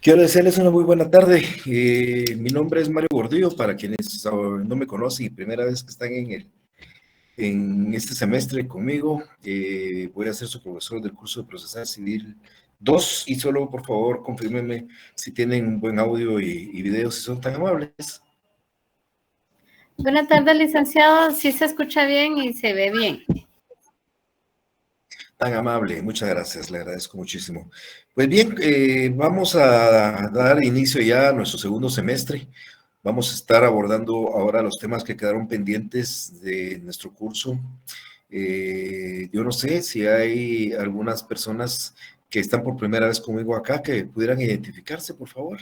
Quiero desearles una muy buena tarde. Mi nombre es Mario Gordillo, para quienes no me conocen y primera vez que están en este semestre conmigo. Voy a ser su profesor del curso de Procesal Civil 2 y solo por favor confírmenme si tienen un buen audio y video, si son tan amables. Buenas tardes, licenciado. Sí se escucha bien y se ve bien. Tan amable, muchas gracias, le agradezco muchísimo. Pues bien, vamos a dar inicio ya a nuestro segundo semestre. Vamos a estar abordando ahora los temas que quedaron pendientes de nuestro curso. Yo no sé si hay algunas personas que están por primera vez conmigo acá que pudieran identificarse, por favor.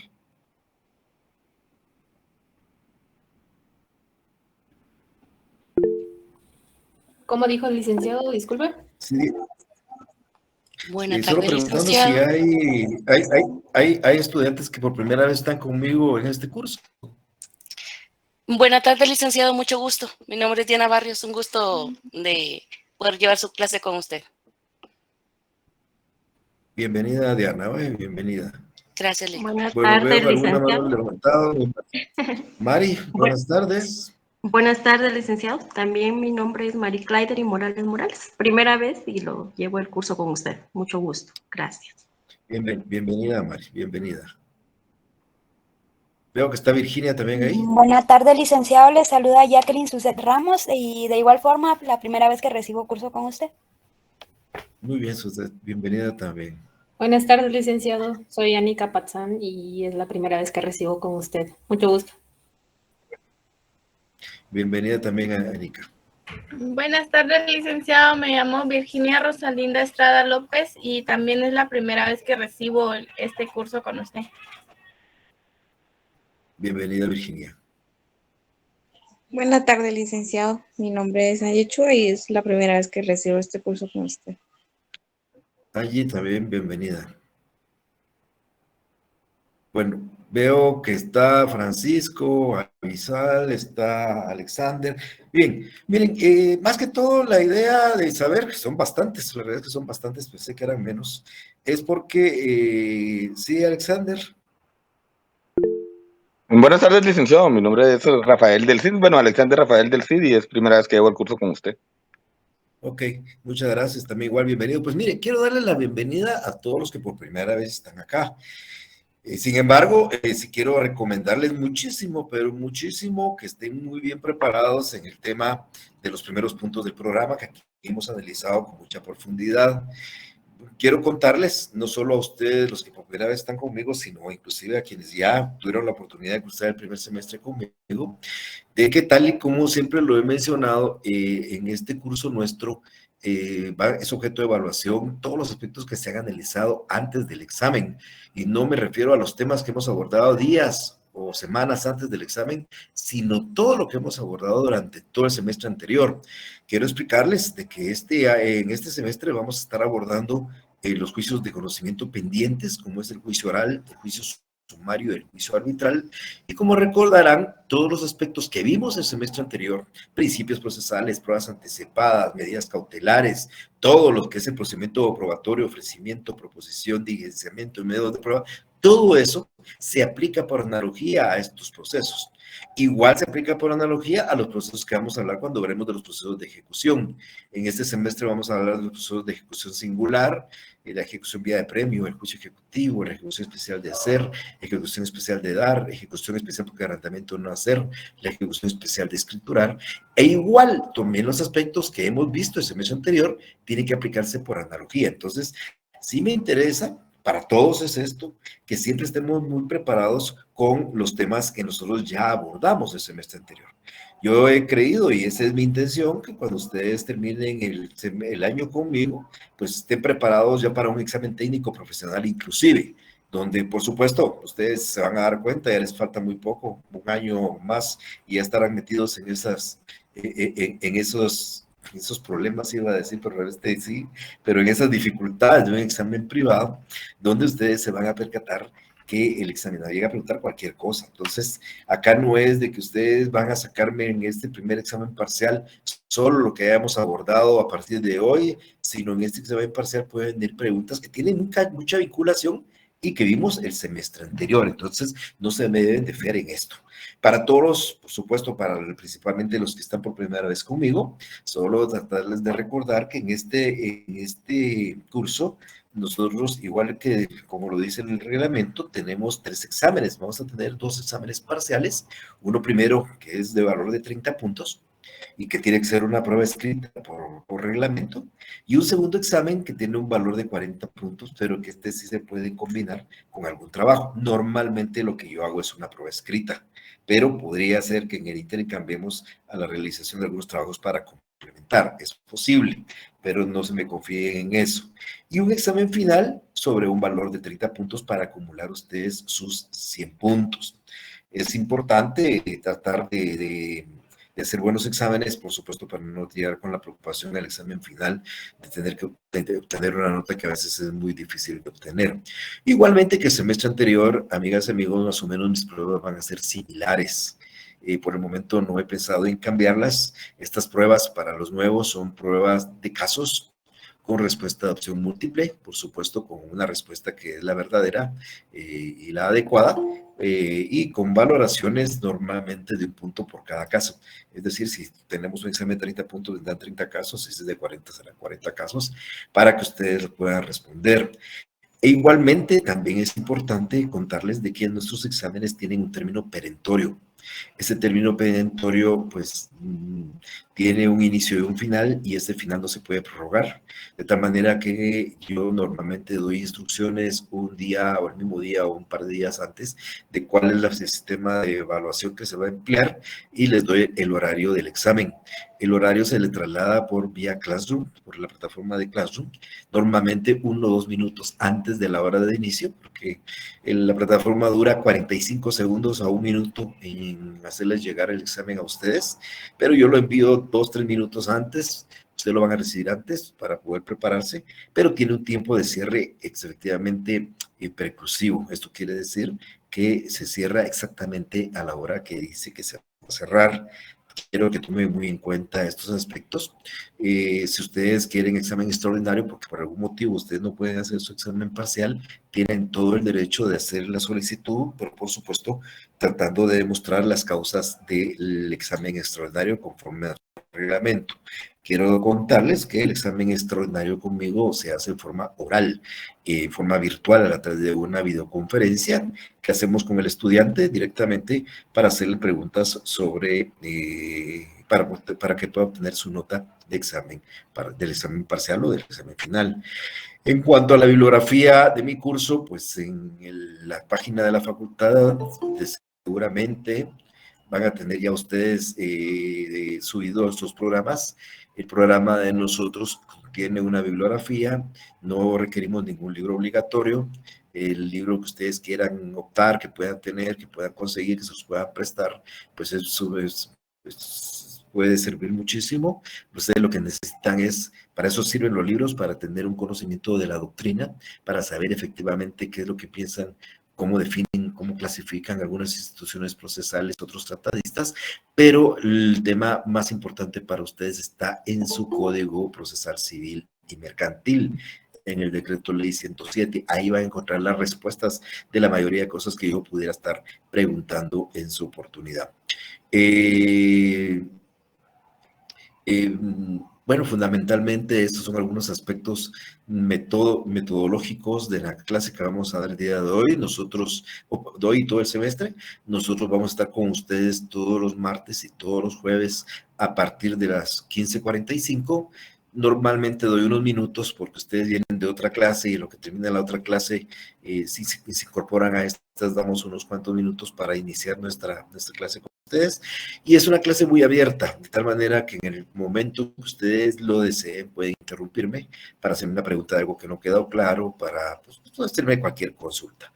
¿Cómo dijo el licenciado? Disculpe. Sí. Buenas Solo tardes, preguntando licenciado. si hay estudiantes que por primera vez están conmigo en este curso. Buenas tardes, licenciado. Mucho gusto. Mi nombre es Diana Barrios. Un gusto de poder llevar su clase con usted. Bienvenida, Diana. Bienvenida. Gracias, Lili. Buenas Bueno, tardes, veo alguna mano licenciado. levantada. Mari, buenas tardes. Buenas tardes, licenciado. También mi nombre es Mari Clayder y Morales. Primera vez y lo llevo el curso con usted. Mucho gusto. Gracias. Bienvenida, Mari. Bienvenida. Veo que está Virginia también ahí. Buenas tardes, licenciado. Le saluda Jacqueline Suset Ramos y de igual forma, la primera vez que recibo curso con usted. Muy bien, Suset. Bienvenida también. Buenas tardes, licenciado. Soy Anika Patzán y es la primera vez que recibo con usted. Mucho gusto. Bienvenida también a Anika. Buenas tardes, licenciado. Me llamo Virginia Rosalinda Estrada López y también es la primera vez que recibo este curso con usted. Bienvenida, Virginia. Buenas tardes, licenciado. Mi nombre es Naye Chua y es la primera vez que recibo este curso con usted. Allí también, bienvenida. Bueno, veo que está Francisco, Avisal, está Alexander. Bien, miren, más que todo la idea de saber, que son bastantes, la verdad es que son bastantes, pensé que eran menos, es porque, sí, Alexander. Buenas tardes, licenciado. Mi nombre es Rafael del Cid. Bueno, Alexander Rafael del Cid y es primera vez que llevo el curso con usted. Ok, muchas gracias, también igual bienvenido. Pues mire, quiero darle la bienvenida a todos los que por primera vez están acá. Sin embargo, sí quiero recomendarles muchísimo, pero muchísimo que estén muy bien preparados en el tema de los primeros puntos del programa que aquí hemos analizado con mucha profundidad. Quiero contarles, no solo a ustedes, los que por primera vez están conmigo, sino inclusive a quienes ya tuvieron la oportunidad de cursar el primer semestre conmigo, de que tal y como siempre lo he mencionado, en este curso nuestro es objeto de evaluación todos los aspectos que se han analizado antes del examen, y no me refiero a los temas que hemos abordado días o semanas antes del examen, sino todo lo que hemos abordado durante todo el semestre anterior. Quiero explicarles de que en este semestre vamos a estar abordando los juicios de conocimiento pendientes, como es el juicio oral, el juicio sumario, el juicio arbitral, y como recordarán, todos los aspectos que vimos el semestre anterior, principios procesales, pruebas antecepadas, medidas cautelares, todo lo que es el procedimiento probatorio, ofrecimiento, proposición, diligenciamiento y métodos de prueba, Todo eso se aplica por analogía a estos procesos. Igual se aplica por analogía a los procesos que vamos a hablar cuando veremos de los procesos de ejecución. En este semestre vamos a hablar de los procesos de ejecución singular, la ejecución vía de premio, el juicio ejecutivo, la ejecución especial de hacer, ejecución especial de dar, ejecución especial por garantamiento de no hacer, la ejecución especial de escriturar, e igual también los aspectos que hemos visto el semestre anterior tienen que aplicarse por analogía. Entonces, sí me interesa, para todos es esto, que siempre estemos muy preparados con los temas que nosotros ya abordamos el semestre anterior. Yo he creído, y esa es mi intención, que cuando ustedes terminen el año conmigo, pues estén preparados ya para un examen técnico profesional inclusive, donde por supuesto ustedes se van a dar cuenta, ya les falta muy poco, un año más, y ya estarán metidos en esos problemas, iba a decir, pero sí, pero en esas dificultades de un examen privado, donde ustedes se van a percatar que el examinador llega a preguntar cualquier cosa. Entonces, acá no es de que ustedes van a sacarme en este primer examen parcial solo lo que hayamos abordado a partir de hoy, sino en este examen parcial pueden venir preguntas que tienen mucha vinculación y que vimos el semestre anterior. Entonces, no se me deben de fiar en esto. Para todos, por supuesto, principalmente los que están por primera vez conmigo, solo tratarles de recordar que en este curso, nosotros, igual que como lo dice el reglamento, tenemos 3 exámenes. Vamos a tener 2 exámenes parciales. Uno primero, que es de valor de 30 puntos, y que tiene que ser una prueba escrita por reglamento, y un segundo examen que tiene un valor de 40 puntos, pero que sí se puede combinar con algún trabajo. Normalmente lo que yo hago es una prueba escrita, pero podría ser que en el ínter cambiemos a la realización de algunos trabajos para complementar. Es posible, pero no se me confíen en eso. Y un examen final sobre un valor de 30 puntos para acumular ustedes sus 100 puntos. Es importante tratar de hacer buenos exámenes, por supuesto, para no tirar con la preocupación del examen final, de tener que obtener una nota que a veces es muy difícil de obtener. Igualmente que el semestre anterior, amigas y amigos, más o menos mis pruebas van a ser similares. Por el momento no he pensado en cambiarlas. Estas pruebas para los nuevos son pruebas de casos con respuesta de opción múltiple, por supuesto con una respuesta que es la verdadera y la adecuada, y con valoraciones normalmente de 1 punto por cada caso. Es decir, si tenemos un examen de 30 puntos, tendrán 30 casos, si es de 40, serán 40 casos, para que ustedes puedan responder. E igualmente, también es importante contarles de que nuestros exámenes tienen un término perentorio. Ese término perentorio, pues, tiene un inicio y un final, y ese final no se puede prorrogar. De tal manera que yo normalmente doy instrucciones un día o el mismo día o un par de días antes de cuál es el sistema de evaluación que se va a emplear, y les doy el horario del examen. El horario se le traslada por vía Classroom, por la plataforma de Classroom, normalmente 1 o 2 minutos antes de la hora de inicio, porque la plataforma dura 45 segundos a 1 minuto en hacerles llegar el examen a ustedes, pero yo lo envío 2 o 3 minutos antes. Ustedes lo van a recibir antes para poder prepararse, pero tiene un tiempo de cierre efectivamente preclusivo. Esto quiere decir que se cierra exactamente a la hora que dice que se va a cerrar. Quiero que tomen muy en cuenta estos aspectos. Si ustedes quieren examen extraordinario, porque por algún motivo ustedes no pueden hacer su examen parcial, tienen todo el derecho de hacer la solicitud, pero por supuesto tratando de demostrar las causas del examen extraordinario conforme al reglamento. Quiero contarles que el examen extraordinario conmigo se hace en forma oral, en forma virtual, a través de una videoconferencia que hacemos con el estudiante directamente para hacerle preguntas sobre, para que pueda obtener su nota de examen, del examen parcial o del examen final. En cuanto a la bibliografía de mi curso, pues en la página de la facultad seguramente van a tener ya ustedes subidos estos programas. El programa de nosotros tiene una bibliografía, no requerimos ningún libro obligatorio. El libro que ustedes quieran optar, que puedan tener, que puedan conseguir, que se los puedan prestar, pues eso puede servir muchísimo. Ustedes lo que necesitan para eso sirven los libros, para tener un conocimiento de la doctrina, para saber efectivamente qué es lo que piensan, cómo definen, cómo clasifican algunas instituciones procesales, otros tratadistas, pero el tema más importante para ustedes está en su Código Procesal Civil y Mercantil. en el decreto ley 107. Ahí va a encontrar las respuestas de la mayoría de cosas que yo pudiera estar preguntando en su oportunidad. Bueno, fundamentalmente estos son algunos aspectos metodológicos de la clase que vamos a dar el día de hoy. Nosotros, doy todo el semestre, nosotros vamos a estar con ustedes todos los martes y todos los jueves a partir de las 15:45. Normalmente doy unos minutos porque ustedes vienen de otra clase y en lo que termina la otra clase, si se incorporan a estas, damos unos cuantos minutos para iniciar nuestra clase con ustedes. Y es una clase muy abierta, de tal manera que en el momento que ustedes lo deseen, pueden interrumpirme para hacerme una pregunta de algo que no quedó claro, para pues, hacerme cualquier consulta.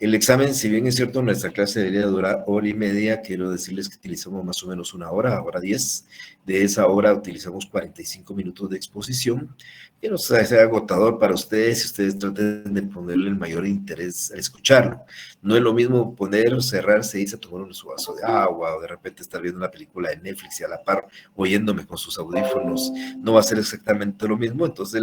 El examen, si bien es cierto, nuestra clase debería durar 1 hora y media, quiero decirles que utilizamos más o menos 1 hora 10. De esa hora utilizamos 45 minutos de exposición, que no sea agotador para ustedes si ustedes traten de ponerle el mayor interés a escucharlo. No es lo mismo poner, cerrarse y irse a tomar su vaso de agua o de repente estar viendo una película de Netflix y a la par oyéndome con sus audífonos. No va a ser exactamente lo mismo, entonces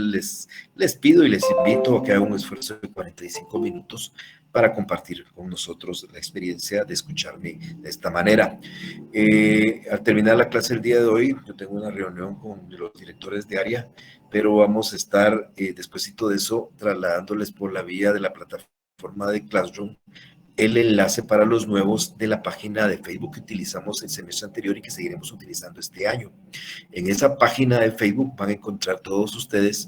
les pido y les invito a que hagan un esfuerzo de 45 minutos para compartir con nosotros la experiencia de escucharme de esta manera. Al terminar la clase el día de hoy, yo tengo una reunión con los directores de área, pero vamos a estar, despuesito de eso, trasladándoles por la vía de la plataforma de Classroom el enlace para los nuevos de la página de Facebook que utilizamos el semestre anterior y que seguiremos utilizando este año. En esa página de Facebook van a encontrar todos ustedes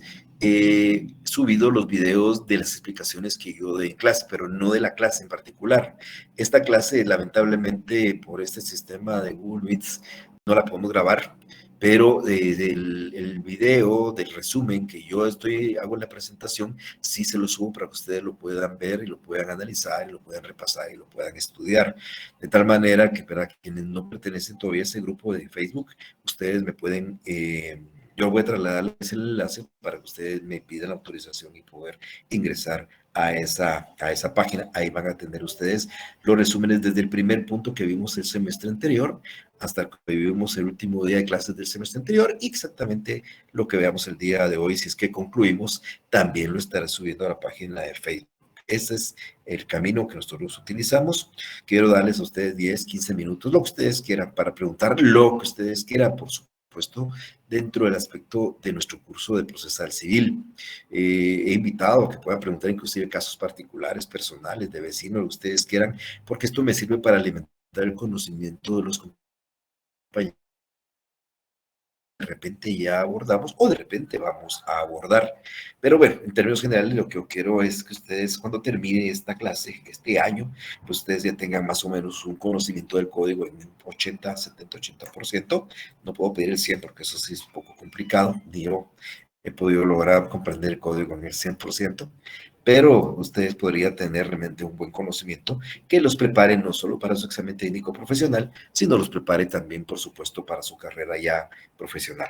subido los videos de las explicaciones que yo doy en clase, pero no de la clase en particular. Esta clase, lamentablemente, por este sistema de Google Meets, no la podemos grabar, pero el video del resumen que yo hago en la presentación, sí se lo subo para que ustedes lo puedan ver y lo puedan analizar y lo puedan repasar y lo puedan estudiar. De tal manera que para quienes no pertenecen todavía a ese grupo de Facebook, ustedes me pueden... yo voy a trasladarles el enlace para que ustedes me pidan la autorización y poder ingresar a esa página. Ahí van a tener ustedes los resúmenes desde el primer punto que vimos el semestre anterior hasta que vivimos el último día de clases del semestre anterior y exactamente lo que veamos el día de hoy. Si es que concluimos, también lo estaré subiendo a la página de Facebook. Ese es el camino que nosotros utilizamos. Quiero darles a ustedes 10, 15 minutos, lo que ustedes quieran para preguntar, lo que ustedes quieran, por supuesto, dentro del aspecto de nuestro curso de procesal civil. He invitado a que puedan preguntar inclusive casos particulares, personales, de vecinos, lo que ustedes quieran, porque esto me sirve para alimentar el conocimiento de los compañeros. De repente ya abordamos o de repente vamos a abordar. Pero bueno, en términos generales lo que yo quiero es que ustedes cuando termine esta clase, este año, pues ustedes ya tengan más o menos un conocimiento del código en 80, 70, 80%. No puedo pedir el 100 porque eso sí es un poco complicado. Ni yo he podido lograr comprender el código en el 100%. Pero ustedes podrían tener realmente un buen conocimiento que los prepare no solo para su examen técnico profesional, sino los prepare también, por supuesto, para su carrera ya profesional.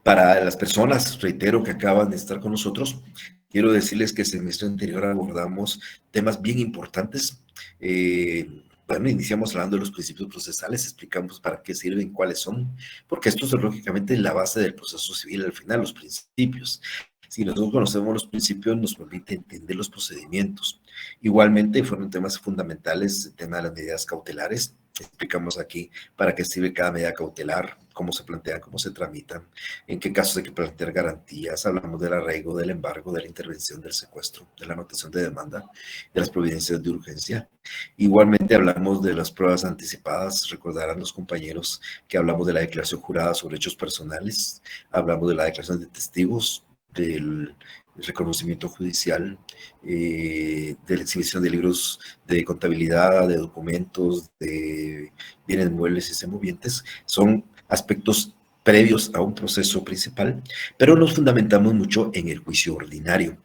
Para las personas, reitero, que acaban de estar con nosotros, quiero decirles que el semestre anterior abordamos temas bien importantes. Bueno, iniciamos hablando de los principios procesales, explicamos para qué sirven, cuáles son, porque esto es lógicamente la base del proceso civil al final, los principios. Si nosotros conocemos los principios, nos permite entender los procedimientos. Igualmente, fueron temas fundamentales el tema de las medidas cautelares. Explicamos aquí para qué sirve cada medida cautelar, cómo se plantean, cómo se tramitan, en qué casos hay que plantear garantías. Hablamos del arraigo, del embargo, de la intervención, del secuestro, de la anotación de demanda, de las providencias de urgencia. Igualmente hablamos de las pruebas anticipadas. Recordarán los compañeros que hablamos de la declaración jurada sobre hechos personales, hablamos de la declaración de testigos, del reconocimiento judicial, de la exhibición de libros de contabilidad, de documentos, de bienes muebles y semovientes. Son aspectos previos a un proceso principal, pero nos fundamentamos mucho en el juicio ordinario.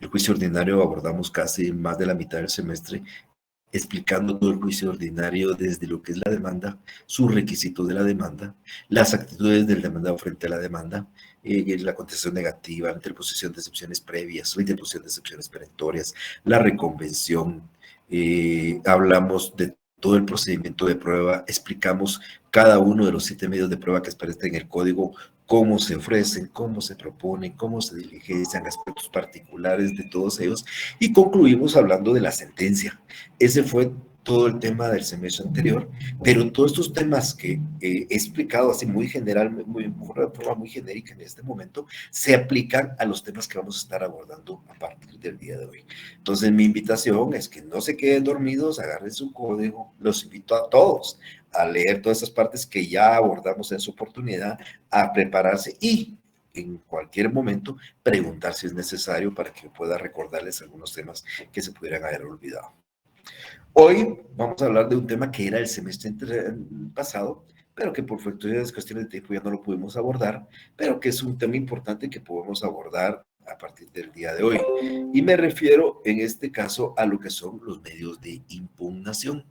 El juicio ordinario abordamos casi más de la mitad del semestre, explicando todo el juicio ordinario desde lo que es la demanda, sus requisitos de la demanda, las actitudes del demandado frente a la demanda, la contestación negativa, la interposición de excepciones previas, la interposición de excepciones perentorias, la reconvención. Hablamos de todo el procedimiento de prueba, explicamos cada uno de los 7 medios de prueba que aparecen en el código, cómo se ofrecen, cómo se proponen, cómo se diligencian, aspectos particulares de todos ellos, y concluimos hablando de la sentencia. Ese fue todo el tema del semestre anterior, pero todos estos temas que he explicado así muy general, de forma muy genérica en este momento, se aplican a los temas que vamos a estar abordando a partir del día de hoy. Entonces, mi invitación es que no se queden dormidos, agarren su código, los invito a todos a leer todas esas partes que ya abordamos en su oportunidad, a prepararse y en cualquier momento preguntar si es necesario para que pueda recordarles algunos temas que se pudieran haber olvidado. Hoy vamos a hablar de un tema que era el semestre pasado, pero que por cuestiones de tiempo ya no lo pudimos abordar, pero que es un tema importante que podemos abordar a partir del día de hoy. Y me refiero en este caso a lo que son los medios de impugnación.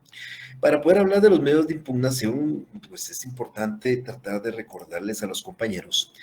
Para poder hablar de los medios de impugnación, pues es importante tratar de recordarles a los compañeros,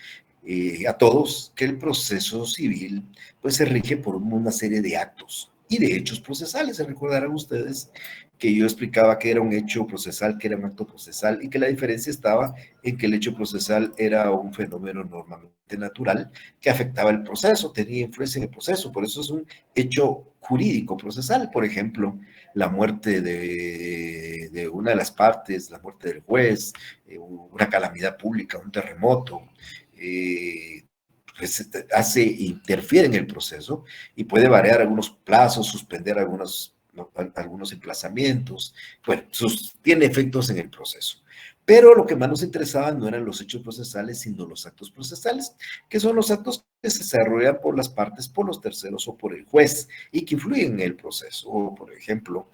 a todos, que el proceso civil pues se rige por una serie de actos y de hechos procesales. Se recordarán ustedes que yo explicaba que era un hecho procesal, que era un acto procesal, y que la diferencia estaba en que el hecho procesal era un fenómeno normalmente natural que afectaba el proceso, tenía influencia en el proceso, por eso es un hecho jurídico procesal. Por ejemplo, la muerte de una de las partes, la muerte del juez, una calamidad pública, un terremoto, pues interfiere en el proceso y puede variar algunos plazos, suspender algunos emplazamientos. Bueno, tiene efectos en el proceso. Pero lo que más nos interesaba no eran los hechos procesales, sino los actos procesales, que son los actos que se desarrollan por las partes, por los terceros o por el juez, y que influyen en el proceso. Por ejemplo,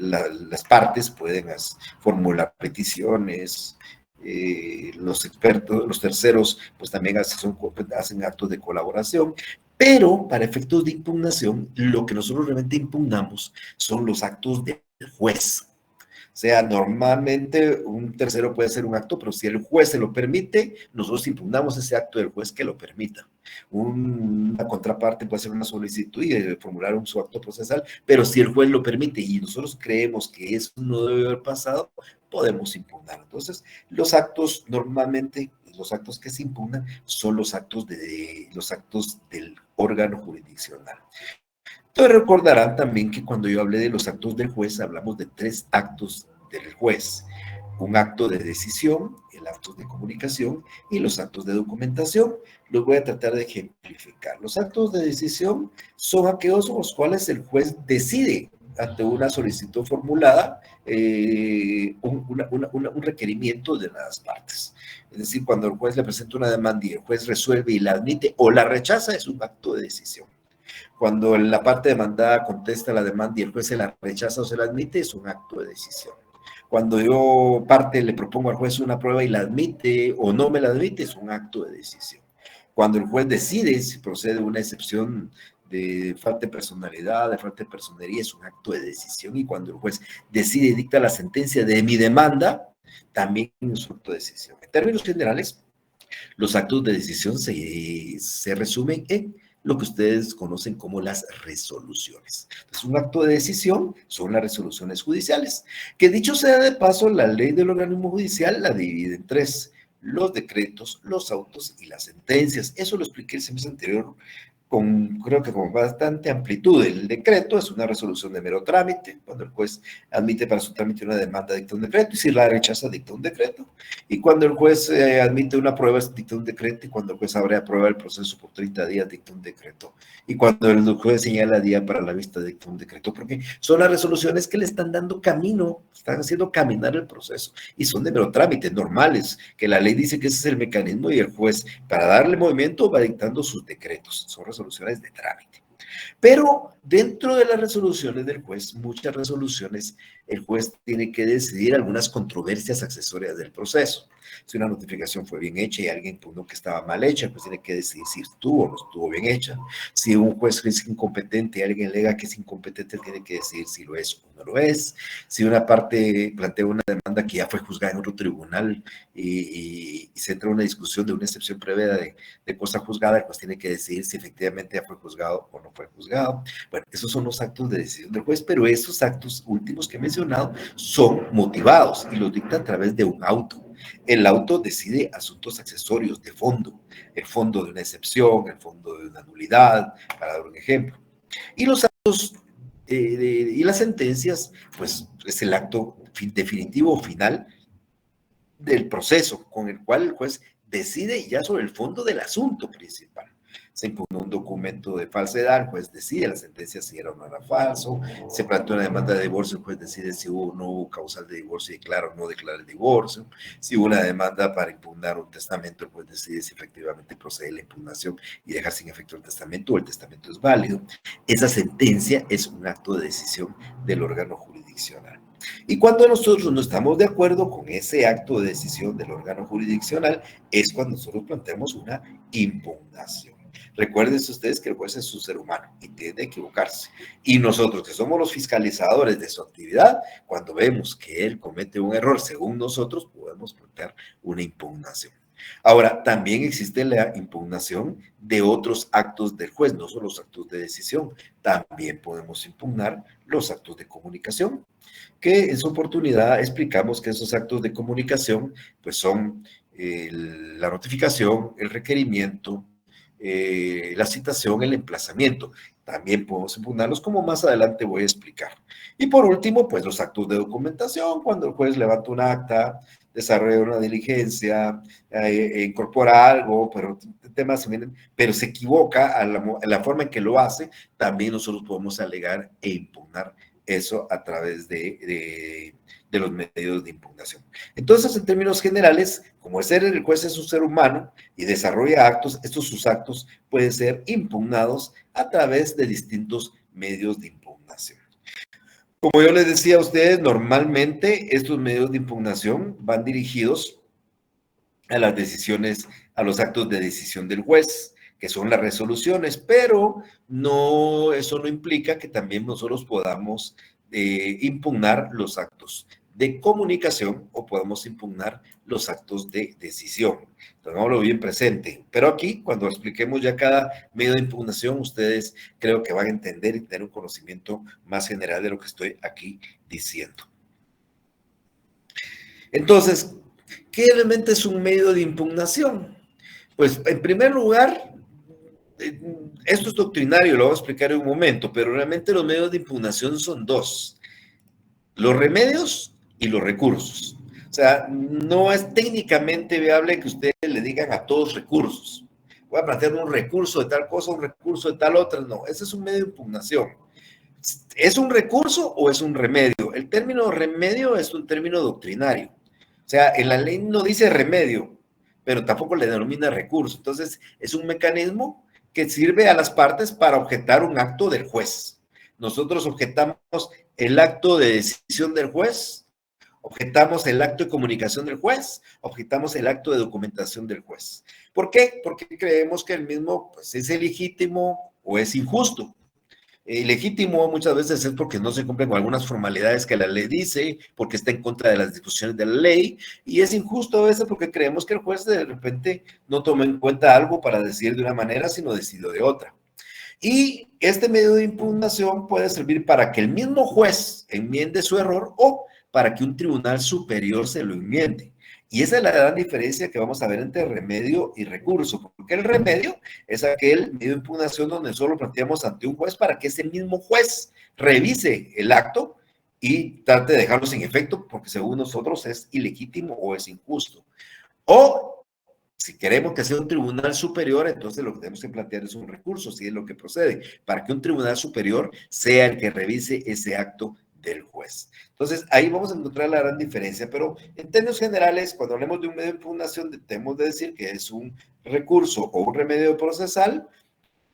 las partes pueden formular peticiones, los expertos, los terceros, pues también hacen actos de colaboración, pero para efectos de impugnación, lo que nosotros realmente impugnamos son los actos del juez. O sea, normalmente un tercero puede hacer un acto, pero si el juez se lo permite, nosotros impugnamos ese acto del juez que lo permita. Una contraparte puede hacer una solicitud y formular su acto procesal, pero si el juez lo permite y nosotros creemos que eso no debe haber pasado, podemos impugnar. Entonces, los actos normalmente, los actos que se impugnan son los actos del órgano jurisdiccional. Entonces recordarán también que cuando yo hablé de los actos del juez, hablamos de 3 actos del juez: un acto de decisión, el acto de comunicación y los actos de documentación. Los voy a tratar de ejemplificar. Los actos de decisión son aquellos con los cuales el juez decide ante una solicitud formulada un requerimiento de las partes. Es decir, cuando el juez le presenta una demanda y el juez resuelve y la admite o la rechaza, es un acto de decisión. Cuando la parte demandada contesta la demanda y el juez se la rechaza o se la admite, es un acto de decisión. Cuando yo le propongo al juez una prueba y la admite o no me la admite, es un acto de decisión. Cuando el juez decide si procede una excepción de falta de personalidad, de falta de personería, es un acto de decisión. Y cuando el juez decide y dicta la sentencia de mi demanda, también es un acto de decisión. En términos generales, los actos de decisión se resumen en lo que ustedes conocen como las resoluciones. Entonces, un acto de decisión son las resoluciones judiciales, que dicho sea de paso, la ley del organismo judicial la divide en 3: los decretos, los autos y las sentencias. Eso lo expliqué el semestre anterior creo que con bastante amplitud. El decreto es una resolución de mero trámite, cuando el juez admite para su trámite una demanda, dicta un decreto, y si la rechaza, dicta un decreto. Y cuando el juez admite una prueba, dicta un decreto, y cuando el juez aprueba el proceso por 30 días, dicta un decreto. Y cuando el juez señala día para la vista, dicta un decreto, porque son las resoluciones que le están dando camino, están haciendo caminar el proceso, y son de mero trámite, normales, que la ley dice que ese es el mecanismo, y el juez, para darle movimiento, va dictando sus decretos. Son resoluciones de trámite. Pero dentro de las resoluciones del juez, muchas resoluciones, el juez tiene que decidir algunas controversias accesorias del proceso. Si una notificación fue bien hecha y alguien puso que estaba mal hecha, pues tiene que decidir si estuvo o no estuvo bien hecha. Si un juez es incompetente y alguien alega que es incompetente, tiene que decidir si lo es o no lo es. Si una parte plantea una demanda que ya fue juzgada en otro tribunal y se entra en una discusión de una excepción previa de cosa juzgada, pues tiene que decidir si efectivamente ya fue juzgado o no fue juzgado. Bueno, Bueno, esos son los actos de decisión del juez, pero esos actos últimos que he mencionado son motivados y los dicta a través de un auto. El auto decide asuntos accesorios de fondo, el fondo de una excepción, el fondo de una nulidad, para dar un ejemplo. Y los actos y las sentencias, pues es el acto definitivo o final del proceso con el cual el juez decide ya sobre el fondo del asunto principal. Se impugnó un documento de falsedad, el juez decide la sentencia si era o no era falso, se planteó una demanda de divorcio, el juez decide si hubo o no hubo causal de divorcio y declara o no declara el divorcio, si hubo una demanda para impugnar un testamento, el juez decide si efectivamente procede la impugnación y dejar sin efecto el testamento o el testamento es válido. Esa sentencia es un acto de decisión del órgano jurisdiccional. Y cuando nosotros no estamos de acuerdo con ese acto de decisión del órgano jurisdiccional, es cuando nosotros planteamos una impugnación. Recuerden ustedes que el juez es un ser humano y tiende a equivocarse. Y nosotros, que somos los fiscalizadores de su actividad, cuando vemos que él comete un error, según nosotros, podemos plantear una impugnación. Ahora, también existe la impugnación de otros actos del juez, no solo los actos de decisión. También podemos impugnar los actos de comunicación, que en su oportunidad explicamos que esos actos de comunicación pues son la notificación, el requerimiento, la citación, el emplazamiento. También podemos impugnarlos, como más adelante voy a explicar. Y por último, pues los actos de documentación, cuando el juez levanta un acta, desarrolla una diligencia, incorpora algo, pero temas pero se equivoca a la forma en que lo hace, también nosotros podemos alegar e impugnar eso a través de los medios de impugnación. Entonces, en términos generales, como el juez es un ser humano y desarrolla actos, estos sus actos pueden ser impugnados a través de distintos medios de impugnación. Como yo les decía a ustedes, normalmente estos medios de impugnación van dirigidos a las decisiones, a los actos de decisión del juez, que son las resoluciones, pero no, eso no implica que también nosotros podamos impugnar los actos de comunicación o podemos impugnar los actos de decisión. Tengámoslo bien presente. Pero aquí, cuando expliquemos ya cada medio de impugnación, ustedes creo que van a entender y tener un conocimiento más general de lo que estoy aquí diciendo. Entonces, ¿qué elemento es un medio de impugnación? Pues, en primer lugar, esto es doctrinario, lo voy a explicar en un momento, pero realmente los medios de impugnación son dos: los remedios y los recursos. O sea, no es técnicamente viable que ustedes le digan a todos recursos. Voy a plantear un recurso de tal cosa, un recurso de tal otra. No, ese es un medio de impugnación. ¿Es un recurso o es un remedio? El término remedio es un término doctrinario. O sea, en la ley no dice remedio, pero tampoco le denomina recurso. Entonces, es un mecanismo que sirve a las partes para objetar un acto del juez. Nosotros objetamos el acto de decisión del juez, objetamos el acto de comunicación del juez, objetamos el acto de documentación del juez. ¿Por qué? Porque creemos que el mismo pues, es ilegítimo o es injusto. Legítimo muchas veces es porque no se cumplen con algunas formalidades que la ley dice, porque está en contra de las disposiciones de la ley, y es injusto a veces porque creemos que el juez de repente no toma en cuenta algo para decidir de una manera, sino decidió de otra. Y este medio de impugnación puede servir para que el mismo juez enmiende su error o para que un tribunal superior se lo enmiende. Y esa es la gran diferencia que vamos a ver entre remedio y recurso, porque el remedio es aquel medio de impugnación donde solo planteamos ante un juez para que ese mismo juez revise el acto y trate de dejarlo sin efecto porque según nosotros es ilegítimo o es injusto. O si queremos que sea un tribunal superior, entonces lo que tenemos que plantear es un recurso, si es lo que procede, para que un tribunal superior sea el que revise ese acto del juez. Entonces, ahí vamos a encontrar la gran diferencia, pero en términos generales, cuando hablemos de un medio de impugnación, tenemos de decir que es un recurso o un remedio procesal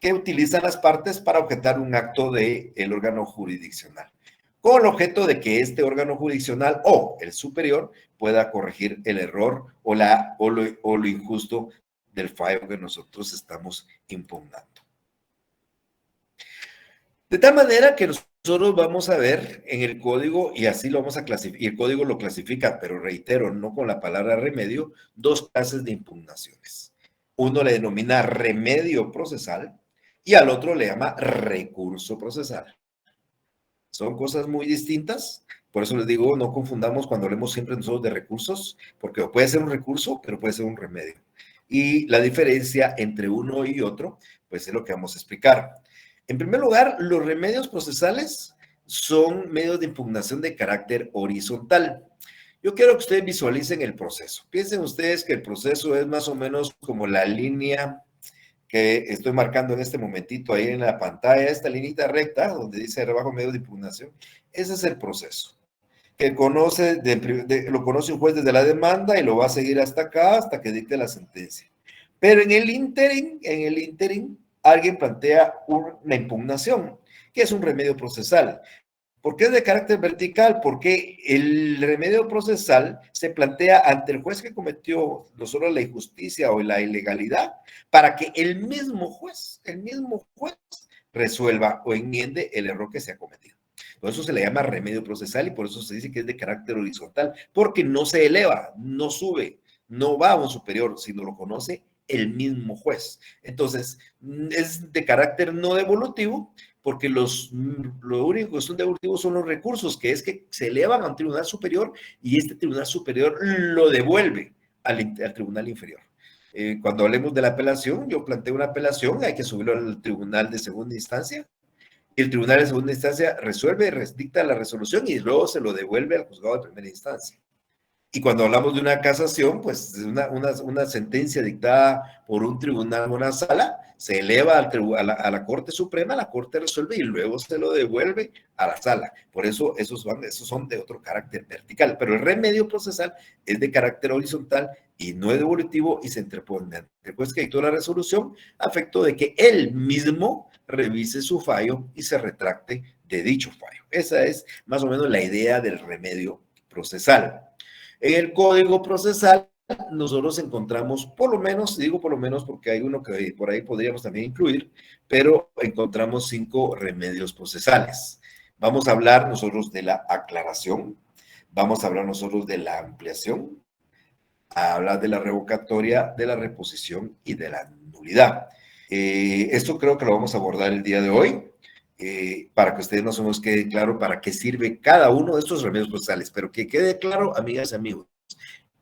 que utilizan las partes para objetar un acto del órgano jurisdiccional, con el objeto de que este órgano jurisdiccional o el superior pueda corregir el error o lo injusto del fallo que nosotros estamos impugnando. De tal manera que nosotros vamos a ver en el código, y así lo vamos a clasificar, y el código lo clasifica, pero reitero, no con la palabra remedio, dos clases de impugnaciones. Uno le denomina remedio procesal y al otro le llama recurso procesal. Son cosas muy distintas, por eso les digo, no confundamos cuando hablemos siempre nosotros de recursos, porque puede ser un recurso, pero puede ser un remedio. Y la diferencia entre uno y otro, pues es lo que vamos a explicar. En primer lugar, los remedios procesales son medios de impugnación de carácter horizontal. Yo quiero que ustedes visualicen el proceso. Piensen ustedes que el proceso es más o menos como la línea que estoy marcando en este momentito ahí en la pantalla, esta linita recta donde dice rebajo medios de impugnación. Ese es el proceso que lo conoce un juez desde la demanda y lo va a seguir hasta acá, hasta que dicte la sentencia. Pero en el ínterin, alguien plantea una impugnación, que es un remedio procesal. ¿Por qué es de carácter vertical? Porque el remedio procesal se plantea ante el juez que cometió no solo la injusticia o la ilegalidad, para que el mismo juez resuelva o enmiende el error que se ha cometido. Por eso se le llama remedio procesal y por eso se dice que es de carácter horizontal, porque no se eleva, no sube, no va a un superior, sino lo conoce el mismo juez. Entonces, es de carácter no devolutivo, porque lo único que son devolutivos son los recursos, que es que se elevan a un tribunal superior y este tribunal superior lo devuelve al tribunal inferior. Cuando hablemos de la apelación, yo planteo una apelación, hay que subirlo al tribunal de segunda instancia, y el tribunal de segunda instancia resuelve, dicta la resolución y luego se lo devuelve al juzgado de primera instancia. Y cuando hablamos de una casación, pues una sentencia dictada por un tribunal o una sala, se eleva a la Corte Suprema, la Corte resuelve y luego se lo devuelve a la sala. Por eso esos son de otro carácter vertical. Pero el remedio procesal es de carácter horizontal y no es devolutivo y se interpone después que dictó la resolución a efecto de que él mismo revise su fallo y se retracte de dicho fallo. Esa es más o menos la idea del remedio procesal. En el Código Procesal nosotros encontramos, por lo menos, digo por lo menos porque hay uno que por ahí podríamos también incluir, pero encontramos 5 remedios procesales. Vamos a hablar nosotros de la aclaración, vamos a hablar nosotros de la ampliación, a hablar de la revocatoria, de la reposición y de la nulidad. Esto creo que lo vamos a abordar el día de hoy. Para que ustedes más o menos quede claro para qué sirve cada uno de estos remedios procesales, pero que quede claro, amigas y amigos,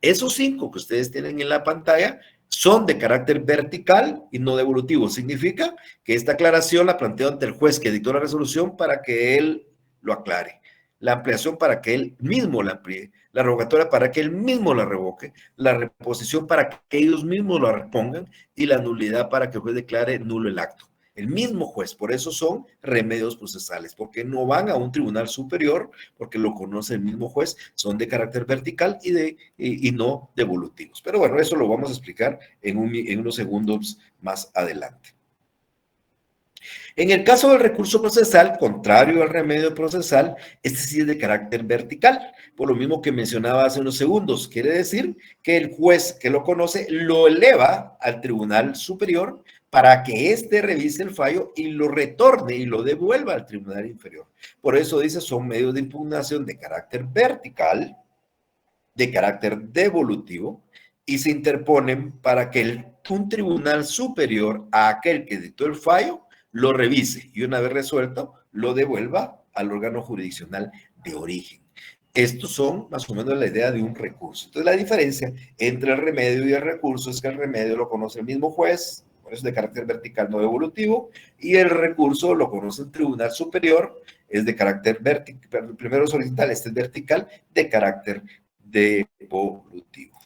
esos 5 que ustedes tienen en la pantalla son de carácter vertical y no devolutivo. Significa que esta aclaración la planteo ante el juez que dictó la resolución para que él lo aclare, la ampliación para que él mismo la amplíe, la revocatoria para que él mismo la revoque, la reposición para que ellos mismos la repongan y la nulidad para que el juez declare nulo el acto. El mismo juez, por eso son remedios procesales, porque no van a un tribunal superior, porque lo conoce el mismo juez, son de carácter vertical y no devolutivos. Pero bueno, eso lo vamos a explicar en unos segundos más adelante. En el caso del recurso procesal, contrario al remedio procesal, este sí es de carácter vertical, por lo mismo que mencionaba hace unos segundos. Quiere decir que el juez que lo conoce lo eleva al tribunal superior para que éste revise el fallo y lo retorne y lo devuelva al tribunal inferior. Por eso dice, son medios de impugnación de carácter vertical, de carácter devolutivo, y se interponen para que un tribunal superior a aquel que dictó el fallo lo revise y una vez resuelto, lo devuelva al órgano jurisdiccional de origen. Estos son más o menos la idea de un recurso. Entonces, la diferencia entre el remedio y el recurso es que el remedio lo conoce el mismo juez, por eso es de carácter vertical no devolutivo, y el recurso lo conoce el tribunal superior, es de carácter vertical, el primero es horizontal, este es vertical, de carácter devolutivo.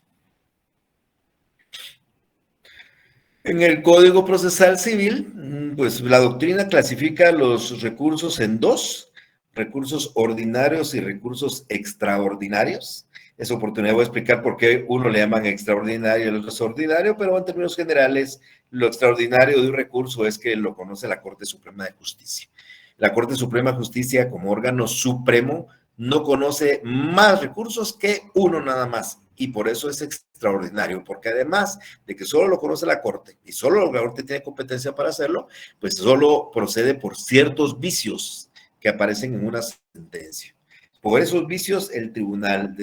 En el Código Procesal Civil, pues la doctrina clasifica los recursos en 2, recursos ordinarios y recursos extraordinarios. Es oportunidad voy a explicar por qué uno le llaman extraordinario y el otro es ordinario, pero en términos generales, lo extraordinario de un recurso es que lo conoce la Corte Suprema de Justicia. La Corte Suprema de Justicia, como órgano supremo, no conoce más recursos que uno nada más. Y por eso es extraordinario, porque además de que solo lo conoce la Corte y solo la Corte tiene competencia para hacerlo, pues solo procede por ciertos vicios que aparecen en una sentencia. Por esos vicios, el Tribunal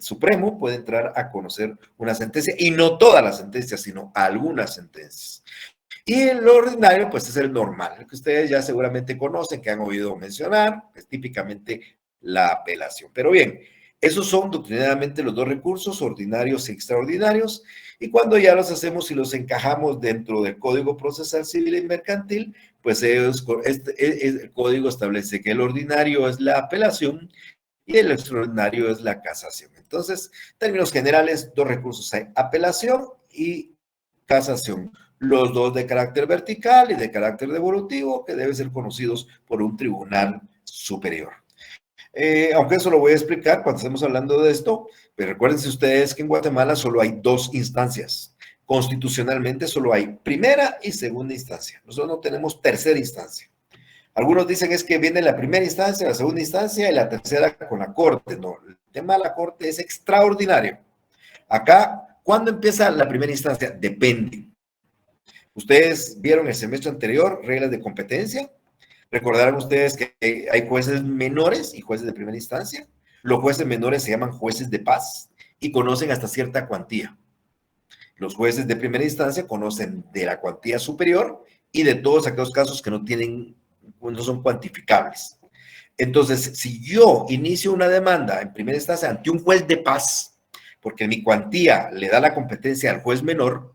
Supremo puede entrar a conocer una sentencia, y no todas las sentencias, sino algunas sentencias. Y lo ordinario, pues es el normal, el que ustedes ya seguramente conocen, que han oído mencionar, es típicamente la apelación. Pero bien, esos son doctrinariamente los dos recursos, ordinarios y extraordinarios, y cuando ya los hacemos y los encajamos dentro del Código Procesal Civil y Mercantil, pues el código establece que el ordinario es la apelación y el extraordinario es la casación. Entonces, en términos generales, dos recursos hay, apelación y casación. Los dos de carácter vertical y de carácter devolutivo, que deben ser conocidos por un tribunal superior. Aunque eso lo voy a explicar cuando estemos hablando de esto, pero recuérdense ustedes que en Guatemala solo hay dos instancias. Constitucionalmente solo hay primera y segunda instancia. Nosotros no tenemos tercera instancia. Algunos dicen es que viene la primera instancia, la segunda instancia y la tercera con la corte. No, el tema de la corte es extraordinario. Acá, ¿cuándo empieza la primera instancia? Depende. Ustedes vieron el semestre anterior reglas de competencia. Recordarán ustedes que hay jueces menores y jueces de primera instancia. Los jueces menores se llaman jueces de paz y conocen hasta cierta cuantía. Los jueces de primera instancia conocen de la cuantía superior y de todos aquellos casos que no son cuantificables. Entonces, si yo inicio una demanda en primera instancia ante un juez de paz, porque mi cuantía le da la competencia al juez menor,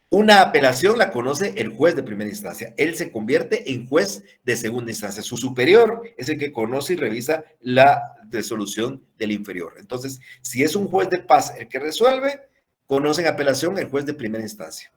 una apelación la conoce el juez de primera instancia. Él se convierte en juez de segunda instancia. Su superior es el que conoce y revisa la resolución del inferior. Entonces, si es un juez de paz el que resuelve, conoce en apelación el juez de primera instancia.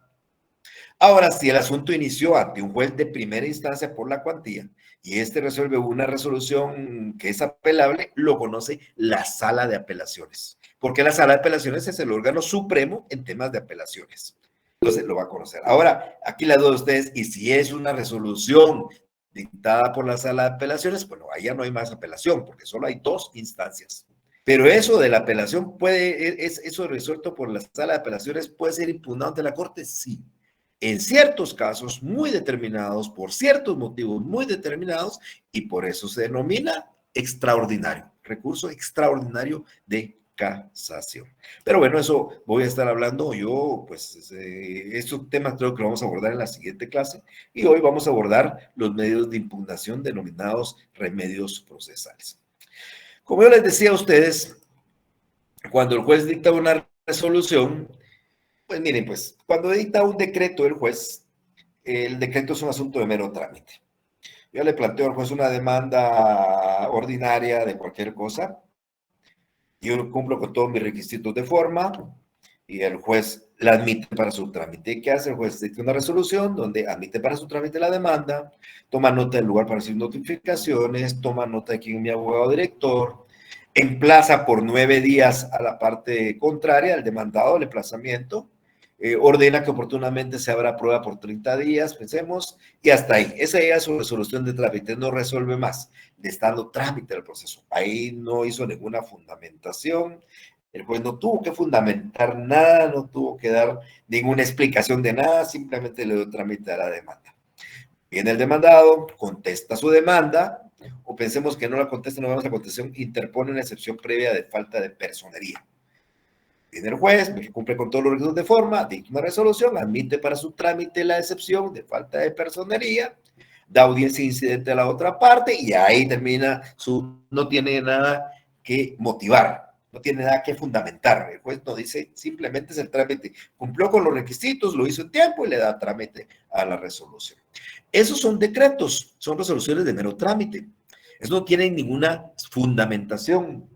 Ahora, si el asunto inició ante un juez de primera instancia por la cuantía y este resuelve una resolución que es apelable, lo conoce la sala de apelaciones. Porque la sala de apelaciones es el órgano supremo en temas de apelaciones. Entonces lo va a conocer. Ahora, aquí la duda de ustedes, y si es una resolución dictada por la sala de apelaciones, bueno, ahí ya no hay más apelación, porque solo hay dos instancias. Pero eso de la apelación eso resuelto por la sala de apelaciones puede ser impugnado ante la corte, sí. En ciertos casos muy determinados, por ciertos motivos muy determinados, y por eso se denomina extraordinario, recurso extraordinario de casación. Pero bueno, eso voy a estar hablando yo, pues estos temas creo que lo vamos a abordar en la siguiente clase y hoy vamos a abordar los medios de impugnación denominados remedios procesales. Como yo les decía a ustedes, cuando el juez dicta una resolución, pues miren, pues cuando dicta un decreto el juez, el decreto es un asunto de mero trámite. Yo le planteo al juez una demanda ordinaria de cualquier cosa. Yo cumplo con todos mis requisitos de forma y el juez la admite para su trámite. ¿Qué hace el juez? Dicta una resolución donde admite para su trámite la demanda, toma nota del lugar para recibir notificaciones, toma nota de quién es mi abogado director, emplaza por 9 días a la parte contraria, al demandado, el emplazamiento, ordena que oportunamente se abra prueba por 30 días, pensemos, y hasta ahí. Esa es su resolución de trámite, no resuelve más. Le está dando trámite al proceso. Ahí no hizo ninguna fundamentación. El juez no tuvo que fundamentar nada, no tuvo que dar ninguna explicación de nada, simplemente le dio trámite a la demanda. Viene el demandado, contesta su demanda, o pensemos que no la contesta, no vamos a contestación, interpone una excepción previa de falta de personería. Viene el juez, cumple con todos los requisitos de forma, dicta una resolución, admite para su trámite la excepción de falta de personería, da audiencia incidente a la otra parte y ahí termina no tiene nada que motivar, no tiene nada que fundamentar. El juez no dice, simplemente es el trámite. Cumplió con los requisitos, lo hizo en tiempo y le da trámite a la resolución. Esos son decretos, son resoluciones de mero trámite. Eso no tiene ninguna fundamentación.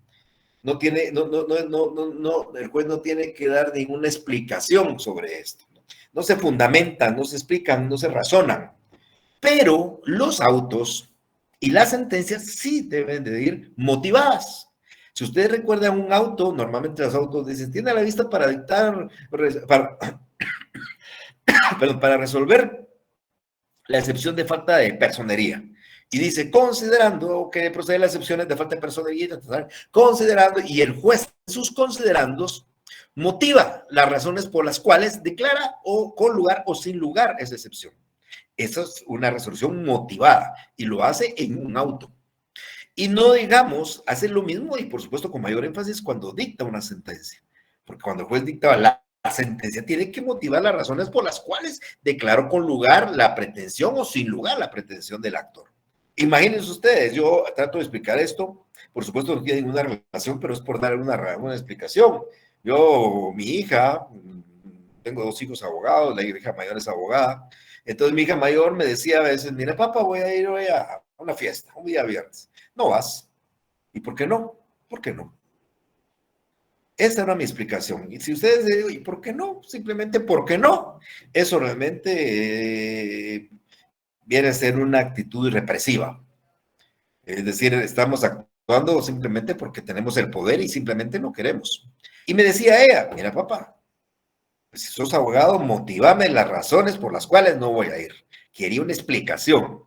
El juez no tiene que dar ninguna explicación sobre esto. No se fundamentan, no se explican, no se razonan. Pero los autos y las sentencias sí deben de ir motivadas. Si ustedes recuerdan un auto, normalmente los autos dicen, tiene a la vista para dictar, para resolver la excepción de falta de personería. Y dice, considerando que procede las excepciones de falta de personería, considerando, y el juez, sus considerandos, motiva las razones por las cuales declara o con lugar o sin lugar esa excepción. Esa es una resolución motivada y lo hace en un auto. Y no hace lo mismo y por supuesto con mayor énfasis cuando dicta una sentencia. Porque cuando el juez dicta la sentencia tiene que motivar las razones por las cuales declaró con lugar la pretensión o sin lugar la pretensión del actor. Imagínense ustedes, yo trato de explicar esto, por supuesto no tiene ninguna relación, pero es por dar una explicación. Yo, mi hija, tengo 2 hijos abogados, la hija mayor es abogada, entonces mi hija mayor me decía a veces, mira papá, voy a ir hoy a una fiesta, un día viernes. No vas. ¿Y por qué no? ¿Por qué no? Esa era mi explicación. Y si ustedes dicen, ¿y por qué no? Simplemente ¿por qué no? Eso realmente viene a ser una actitud represiva. Es decir, estamos actuando simplemente porque tenemos el poder y simplemente no queremos. Y me decía ella, mira papá, pues si sos abogado, motívame las razones por las cuales no voy a ir. Quería una explicación.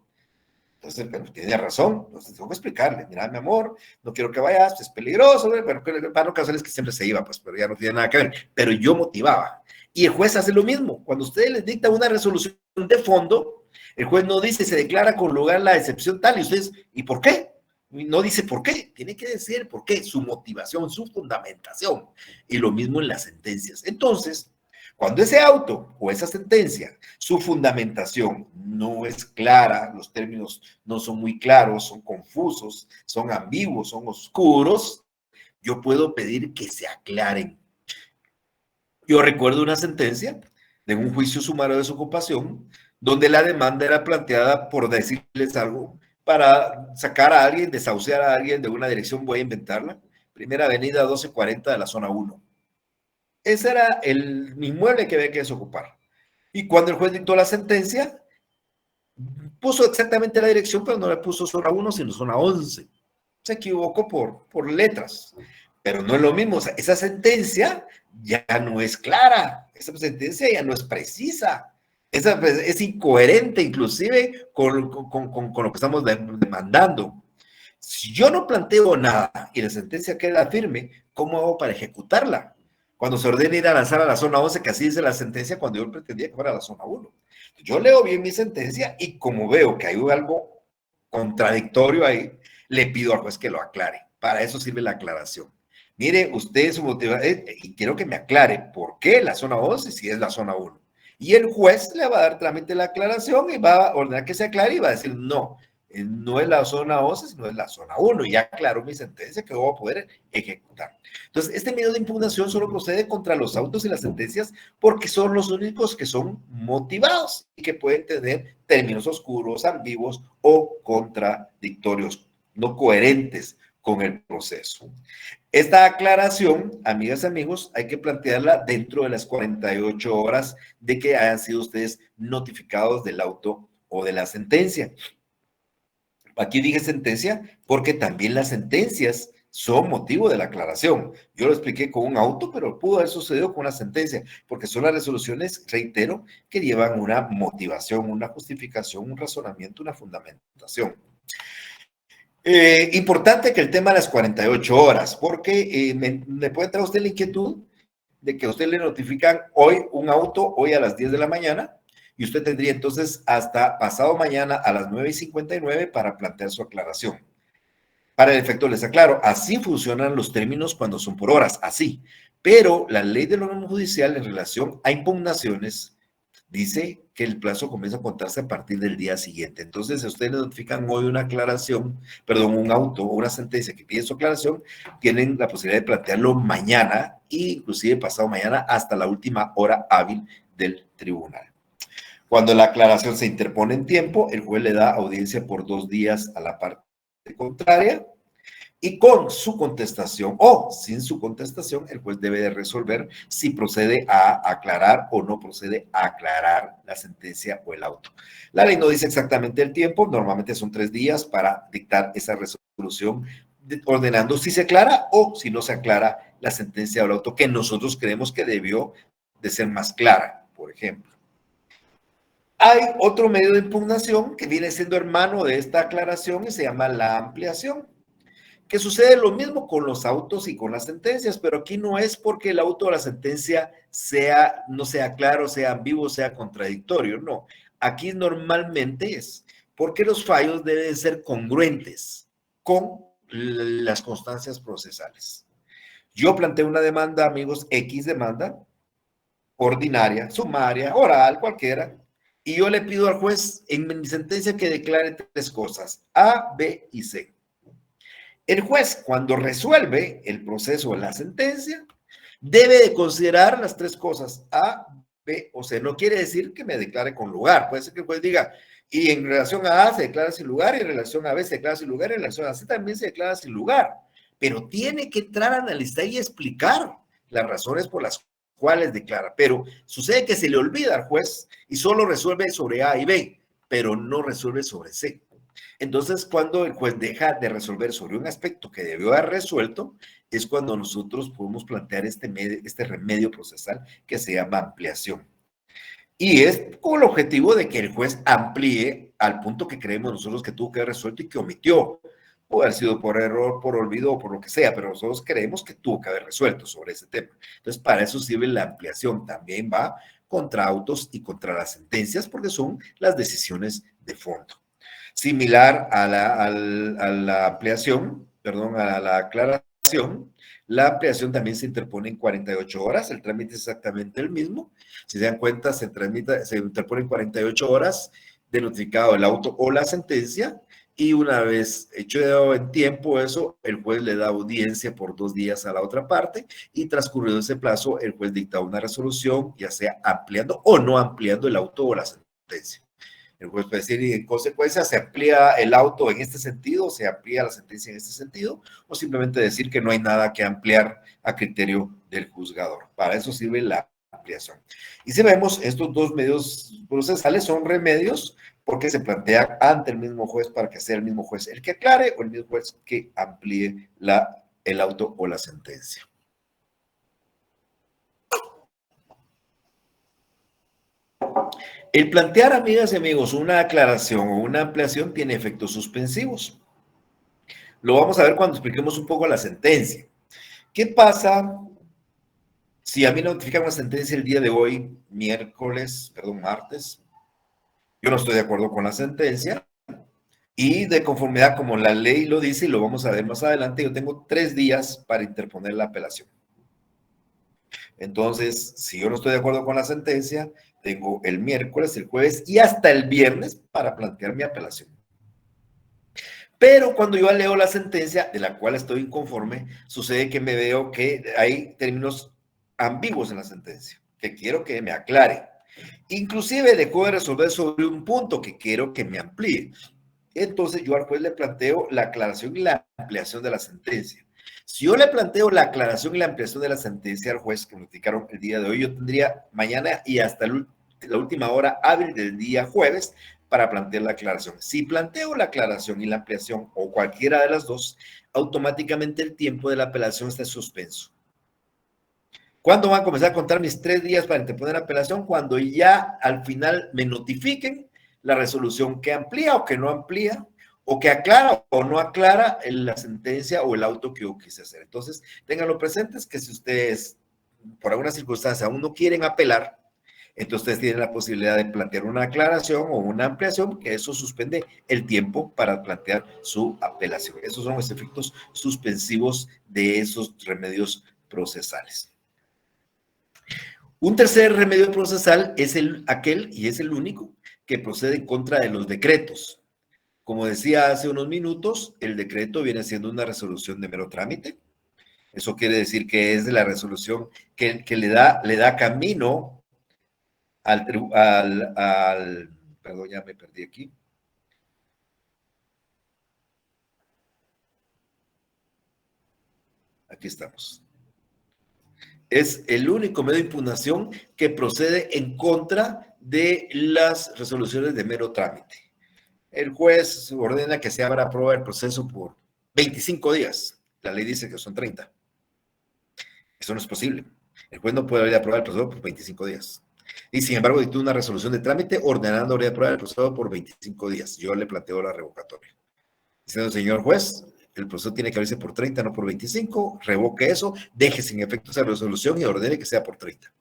Entonces, pero tiene razón, entonces tengo que explicarle, mira, mi amor, no quiero que vayas, es peligroso, pero para ocasiones que siempre se iba, pues, pero ya no tiene nada que ver, pero yo motivaba. Y el juez hace lo mismo, cuando ustedes les dicta una resolución de fondo, el juez no dice, se declara con lugar la excepción tal, y ustedes, ¿y por qué? No dice por qué, tiene que decir por qué, su motivación, su fundamentación, y lo mismo en las sentencias. Entonces, cuando ese auto o esa sentencia, su fundamentación no es clara, los términos no son muy claros, son confusos, son ambiguos, son oscuros, yo puedo pedir que se aclaren. Yo recuerdo una sentencia de un juicio sumario de desocupación donde la demanda era planteada por decirles algo para sacar a alguien, desahuciar a alguien de una dirección, voy a inventarla, Primera Avenida 1240 de la zona 1. Ese era el inmueble que había que desocupar. Y cuando el juez dictó la sentencia, puso exactamente la dirección, pero no le puso zona 1, sino zona 11. Se equivocó por letras. Pero no es lo mismo. O sea, esa sentencia ya no es clara. Esa sentencia ya no es precisa. Es incoherente inclusive con lo que estamos demandando. Si yo no planteo nada y la sentencia queda firme, ¿cómo hago para ejecutarla? Cuando se ordena ir a lanzar a la zona 11, que así dice la sentencia, cuando yo pretendía que fuera a la zona 1. Yo leo bien mi sentencia y como veo que hay algo contradictorio ahí, le pido al juez que lo aclare. Para eso sirve la aclaración. Mire, usted su motivación, y quiero que me aclare por qué la zona 11 si es la zona 1. Y el juez le va a dar trámite la aclaración y va a ordenar que se aclare y va a decir, no, no es la zona 11, sino es la zona 1. Y ya aclaró mi sentencia que voy a poder ejecutar. Entonces, este medio de impugnación solo procede contra los autos y las sentencias porque son los únicos que son motivados y que pueden tener términos oscuros, ambiguos o contradictorios, no coherentes con el proceso. Esta aclaración, amigas y amigos, hay que plantearla dentro de las 48 horas de que hayan sido ustedes notificados del auto o de la sentencia. Aquí dije sentencia porque también las sentencias son motivo de la aclaración. Yo lo expliqué con un auto, pero pudo haber sucedido con una sentencia, porque son las resoluciones, reitero, que llevan una motivación, una justificación, un razonamiento, una fundamentación. Importante que el tema de las 48 horas, porque me puede traer usted la inquietud de que a usted le notifican hoy un auto, hoy a las 10 de la mañana, y usted tendría entonces hasta pasado mañana a las 9:59 para plantear su aclaración. Para el efecto les aclaro, así funcionan los términos cuando son por horas, así. Pero la ley del órgano judicial en relación a impugnaciones dice que el plazo comienza a contarse a partir del día siguiente. Entonces, si ustedes le notifican hoy una aclaración, perdón, un auto o una sentencia que pide su aclaración, tienen la posibilidad de plantearlo mañana e inclusive pasado mañana hasta la última hora hábil del tribunal. Cuando la aclaración se interpone en tiempo, el juez le da audiencia por 2 días a la parte contraria y con su contestación o sin su contestación, el juez debe de resolver si procede a aclarar o no procede a aclarar la sentencia o el auto. La ley no dice exactamente el tiempo, normalmente son 3 días para dictar esa resolución, ordenando si se aclara o si no se aclara la sentencia o el auto, que nosotros creemos que debió de ser más clara, por ejemplo. Hay otro medio de impugnación que viene siendo hermano de esta aclaración y se llama la ampliación, que sucede lo mismo con los autos y con las sentencias, pero aquí no es porque el auto o la sentencia no sea claro, sea ambiguo, sea contradictorio, no. Aquí normalmente es porque los fallos deben ser congruentes con las constancias procesales. Yo planteé una demanda, amigos, X demanda, ordinaria, sumaria, oral, cualquiera, y yo le pido al juez en mi sentencia que declare tres cosas, A, B y C. El juez, cuando resuelve el proceso de la sentencia, debe de considerar las tres cosas, A, B o C. No quiere decir que me declare con lugar. Puede ser que el juez diga, y en relación a A se declara sin lugar, y en relación a B se declara sin lugar, y en relación a C también se declara sin lugar. Pero tiene que entrar a analizar y explicar las razones por las cuales declara. Pero sucede que se le olvida al juez y solo resuelve sobre A y B, pero no resuelve sobre C. Entonces, cuando el juez deja de resolver sobre un aspecto que debió haber resuelto, es cuando nosotros podemos plantear este remedio procesal que se llama ampliación. Y es con el objetivo de que el juez amplíe al punto que creemos nosotros que tuvo que haber resuelto y que omitió. Puede haber sido por error, por olvido o por lo que sea, pero nosotros creemos que tuvo que haber resuelto sobre ese tema. Entonces, para eso sirve la ampliación. También va contra autos y contra las sentencias porque son las decisiones de fondo. Similar a la ampliación, perdón, a la aclaración, la ampliación también se interpone en 48 horas, el trámite es exactamente el mismo. Si se dan cuenta, se interpone en 48 horas de notificado el auto o la sentencia, y una vez hecho en tiempo eso, el juez le da audiencia por 2 días a la otra parte, y transcurrido ese plazo, el juez dicta una resolución, ya sea ampliando o no ampliando el auto o la sentencia. El juez puede decir, y en consecuencia se amplía el auto en este sentido, se amplía la sentencia en este sentido, o simplemente decir que no hay nada que ampliar a criterio del juzgador. Para eso sirve la ampliación. Y si vemos, estos dos medios procesales son remedios porque se plantea ante el mismo juez para que sea el mismo juez el que aclare o el mismo juez que amplíe el auto o la sentencia. El plantear, amigas y amigos, una aclaración o una ampliación tiene efectos suspensivos. Lo vamos a ver cuando expliquemos un poco la sentencia. ¿Qué pasa si a mí me notifican una sentencia el día de hoy, martes? Yo no estoy de acuerdo con la sentencia y de conformidad como la ley lo dice, y lo vamos a ver más adelante, yo tengo 3 días para interponer la apelación. Entonces, si yo no estoy de acuerdo con la sentencia, tengo el miércoles, el jueves y hasta el viernes para plantear mi apelación. Pero cuando yo leo la sentencia, de la cual estoy inconforme, sucede que me veo que hay términos ambiguos en la sentencia, que quiero que me aclare. Inclusive dejó de resolver sobre un punto que quiero que me amplíe. Entonces yo al juez le planteo la aclaración y la ampliación de la sentencia. Si yo le planteo la aclaración y la ampliación de la sentencia al juez que me notificaron el día de hoy, yo tendría mañana y hasta la última hora hábil del día jueves para plantear la aclaración. Si planteo la aclaración y la ampliación o cualquiera de las dos, automáticamente el tiempo de la apelación está en suspenso. ¿Cuándo van a comenzar a contar mis 3 días para interponer la apelación? Cuando ya al final me notifiquen la resolución que amplía o que no amplía, o que aclara o no aclara la sentencia o el auto que yo quise hacer. Entonces, ténganlo presentes que si ustedes, por alguna circunstancia, aún no quieren apelar, entonces ustedes tienen la posibilidad de plantear una aclaración o una ampliación, que eso suspende el tiempo para plantear su apelación. Esos son los efectos suspensivos de esos remedios procesales. Un tercer remedio procesal es aquel, y es el único, que procede en contra de los decretos. Como decía hace unos minutos, el decreto viene siendo una resolución de mero trámite. Eso quiere decir que es de la resolución que le da camino perdón, ya me perdí aquí. Aquí estamos. Es el único medio de impugnación que procede en contra de las resoluciones de mero trámite. El juez ordena que se abra prueba del proceso por 25 días. La ley dice que son 30. Eso no es posible. El juez no puede abrir a prueba del proceso por 25 días. Y sin embargo, dictó una resolución de trámite ordenando abrir a prueba del proceso por 25 días. Yo le planteo la revocatoria. Diciendo, señor juez, el proceso tiene que abrirse por 30, no por 25. Revoque eso, deje sin efecto esa resolución y ordene que sea por 30.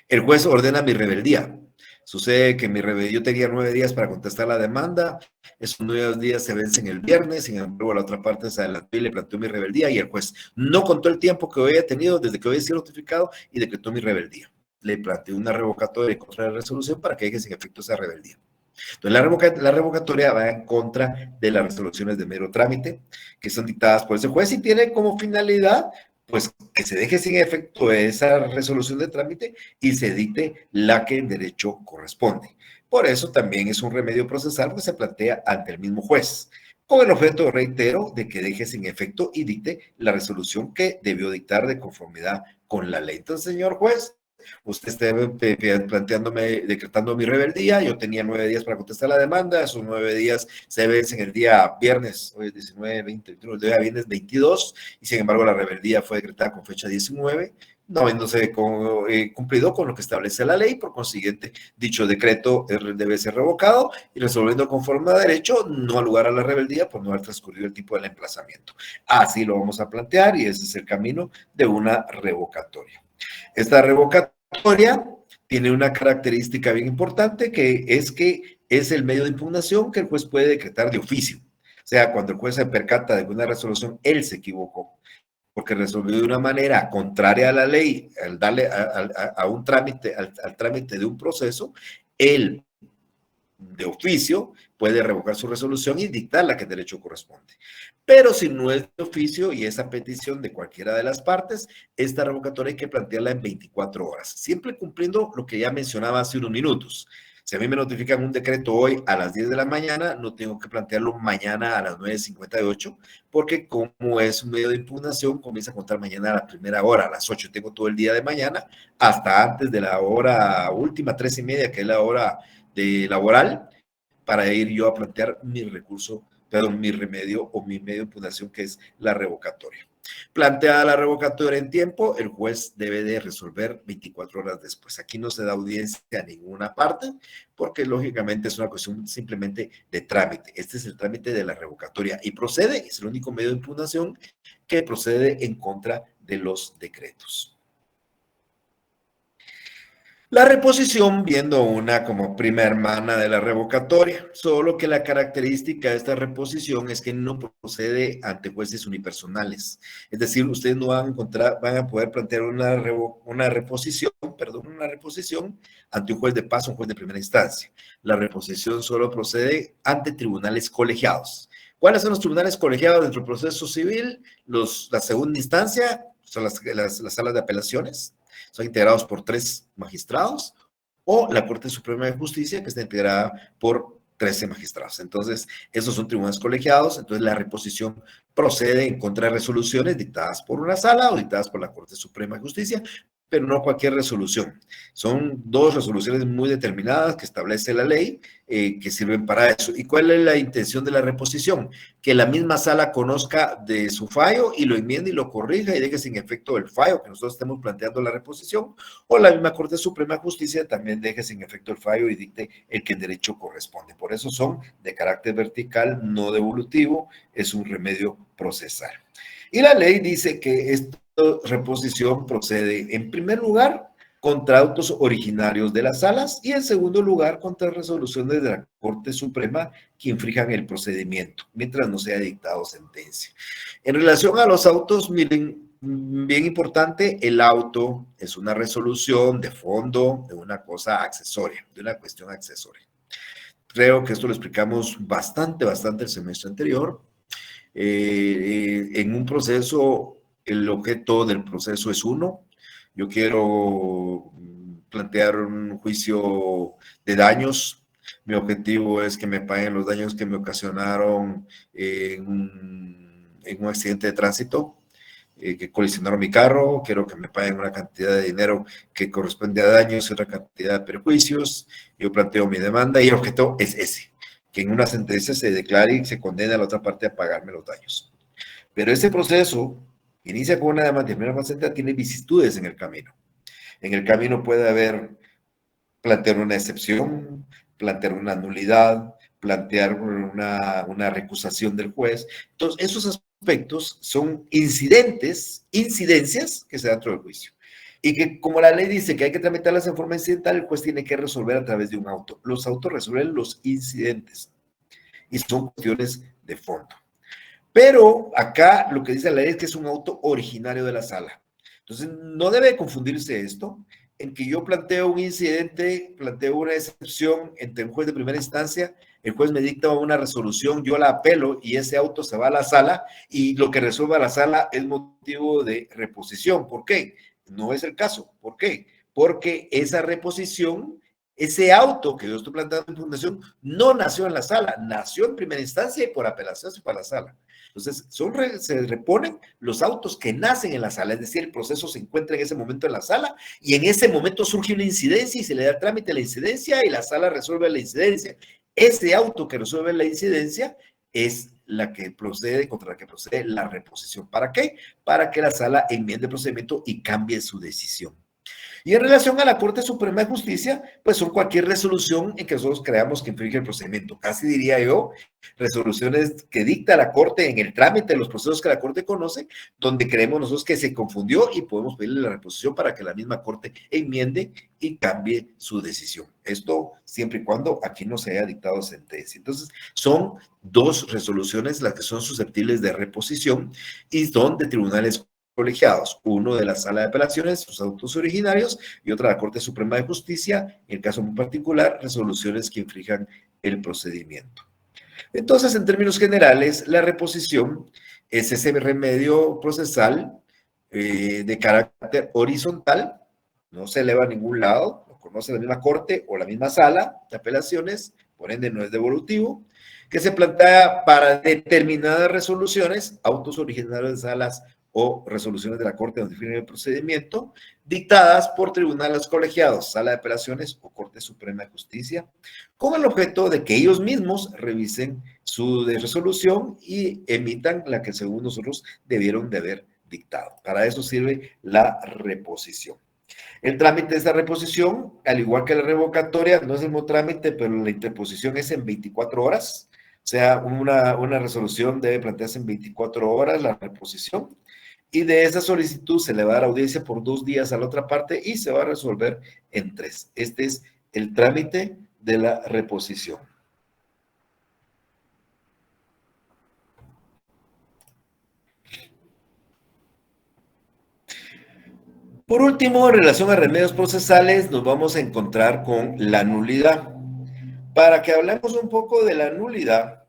El juez ordena mi rebeldía. Sucede que yo tenía 9 días para contestar la demanda, esos 9 días se vencen el viernes, sin embargo la otra parte se adelantó y le planteó mi rebeldía y el juez no contó el tiempo que había tenido desde que había sido notificado y decretó mi rebeldía. le planteo una revocatoria contra la resolución para que deje sin efecto esa rebeldía. Entonces, la revocatoria va en contra de las resoluciones de mero trámite que son dictadas por ese juez y tiene como finalidad, pues, que se deje sin efecto esa resolución de trámite y se dicte la que en derecho corresponde. Por eso también es un remedio procesal que se plantea ante el mismo juez, con el objeto, reitero, de que deje sin efecto y dicte la resolución que debió dictar de conformidad con la ley. Entonces, señor juez, usted está planteándome, decretando mi rebeldía, yo tenía 9 días para contestar la demanda, esos 9 días se vencen el día viernes, hoy es 19, 20, 21, el día viernes 22, y sin embargo la rebeldía fue decretada con fecha 19, no habiéndose cumplido con lo que establece la ley, por consiguiente, dicho decreto debe ser revocado y resolviendo conforme a derecho, no al lugar a la rebeldía por no haber transcurrido el tipo del emplazamiento. Así lo vamos a plantear y ese es el camino de una revocatoria. Esta revocatoria tiene una característica bien importante que es el medio de impugnación que el juez puede decretar de oficio. O sea, cuando el juez se percata de que una resolución, él se equivocó, porque resolvió de una manera contraria a la ley, al darle a un trámite, al trámite de un proceso, él de oficio puede revocar su resolución y dictar la que en derecho corresponde. Pero si no es de oficio y es a petición de cualquiera de las partes, esta revocatoria hay que plantearla en 24 horas, siempre cumpliendo lo que ya mencionaba hace unos minutos. Si a mí me notifican un decreto hoy a las 10 de la mañana, no tengo que plantearlo mañana a las 9:58, porque como es un medio de impugnación, comienza a contar mañana a la primera hora, a las 8. Tengo todo el día de mañana, hasta antes de la hora última, 3:30, que es la hora de laboral, para ir yo a plantear mi recurso, perdón, mi remedio o mi medio de impugnación, que es la revocatoria. Planteada la revocatoria en tiempo, el juez debe de resolver 24 horas después. Aquí no se da audiencia a ninguna parte, porque lógicamente es una cuestión simplemente de trámite. Este es el trámite de la revocatoria y procede, es el único medio de impugnación que procede en contra de los decretos. La reposición, viendo una como prima hermana de la revocatoria, solo que la característica de esta reposición es que no procede ante jueces unipersonales. Es decir, ustedes no van a poder plantear una reposición ante un juez de paso, un juez de primera instancia. La reposición solo procede ante tribunales colegiados. ¿Cuáles son los tribunales colegiados dentro del proceso civil? La segunda instancia son las salas de apelaciones. Son integrados por 3 magistrados, o la Corte Suprema de Justicia, que está integrada por 13 magistrados. Entonces, esos son tribunales colegiados, entonces la reposición procede en contra de resoluciones dictadas por una sala o dictadas por la Corte Suprema de Justicia, pero no cualquier resolución. Son 2 resoluciones muy determinadas que establece la ley que sirven para eso. ¿Y cuál es la intención de la reposición? Que la misma sala conozca de su fallo y lo enmiende y lo corrija y deje sin efecto el fallo que nosotros estemos planteando la reposición, o la misma Corte Suprema de Justicia también deje sin efecto el fallo y dicte el que en derecho corresponde. Por eso son de carácter vertical, no devolutivo, es un remedio procesal. Y la ley dice que esta reposición procede, en primer lugar, contra autos originarios de las salas y, en segundo lugar, contra resoluciones de la Corte Suprema que infrinjan el procedimiento, mientras no sea dictado sentencia. En relación a los autos, miren, bien importante, el auto es una resolución de fondo de una cosa accesoria, de una cuestión accesoria. Creo que esto lo explicamos bastante el semestre anterior. En un proceso, el objeto del proceso es uno. Yo quiero plantear un juicio de daños. Mi objetivo es que me paguen los daños que me ocasionaron en un accidente de tránsito, que colisionaron mi carro. Quiero que me paguen una cantidad de dinero que corresponde a daños y otra cantidad de perjuicios. Yo planteo mi demanda y el objeto es ese, que en una sentencia se declare y se condene a la otra parte a pagarme los daños. Pero ese proceso inicia con una demanda de primera faceta, tiene vicisitudes en el camino. En el camino puede haber plantear una excepción, plantear una nulidad, plantear una recusación del juez. Entonces, esos aspectos son incidencias que se dan dentro del juicio. Y que, como la ley dice que hay que tramitarlas en forma incidental, el juez tiene que resolver a través de un auto. Los autos resuelven los incidentes y son cuestiones de fondo. Pero acá lo que dice la ley es que es un auto originario de la sala. Entonces, no debe confundirse esto, en que yo planteo un incidente, planteo una excepción entre un juez de primera instancia, el juez me dicta una resolución, yo la apelo y ese auto se va a la sala y lo que resuelva la sala es motivo de reposición. ¿Por qué? No es el caso. ¿Por qué? Porque esa reposición, ese auto que yo estoy planteando en fundación, no nació en la sala, nació en primera instancia y por apelación se fue a la sala. Entonces, se reponen los autos que nacen en la sala, es decir, el proceso se encuentra en ese momento en la sala y en ese momento surge una incidencia y se le da trámite a la incidencia y la sala resuelve la incidencia. Ese auto que resuelve la incidencia es la que procede, contra la que procede la reposición. ¿Para qué? Para que la sala enmiende el procedimiento y cambie su decisión. Y en relación a la Corte Suprema de Justicia, pues son cualquier resolución en que nosotros creamos que infringe el procedimiento. Casi diría yo, resoluciones que dicta la Corte en el trámite de los procesos que la Corte conoce, donde creemos nosotros que se confundió y podemos pedirle la reposición para que la misma Corte enmiende y cambie su decisión. Esto siempre y cuando aquí no se haya dictado sentencia. Entonces, son dos resoluciones las que son susceptibles de reposición y son de tribunales colegiados, uno de la Sala de Apelaciones, sus autos originarios, y otra de la Corte Suprema de Justicia, en el caso muy particular, resoluciones que infrinjan el procedimiento. Entonces, en términos generales, la reposición es ese remedio procesal de carácter horizontal, no se eleva a ningún lado, lo conoce la misma Corte o la misma Sala de Apelaciones, por ende no es devolutivo, que se plantea para determinadas resoluciones, autos originarios de salas o resoluciones de la Corte donde definen el procedimiento, dictadas por tribunales colegiados, Sala de Apelaciones o Corte Suprema de Justicia, con el objeto de que ellos mismos revisen su resolución y emitan la que según nosotros debieron de haber dictado. Para eso sirve la reposición. El trámite de esta reposición, al igual que la revocatoria, no es el mismo trámite, pero la interposición es en 24 horas. O sea, una resolución debe plantearse en 24 horas, la reposición. Y de esa solicitud se le va a dar audiencia por 2 días a la otra parte y se va a resolver en 3. Este es el trámite de la reposición. Por último, en relación a remedios procesales, nos vamos a encontrar con la nulidad. Para que hablemos un poco de la nulidad,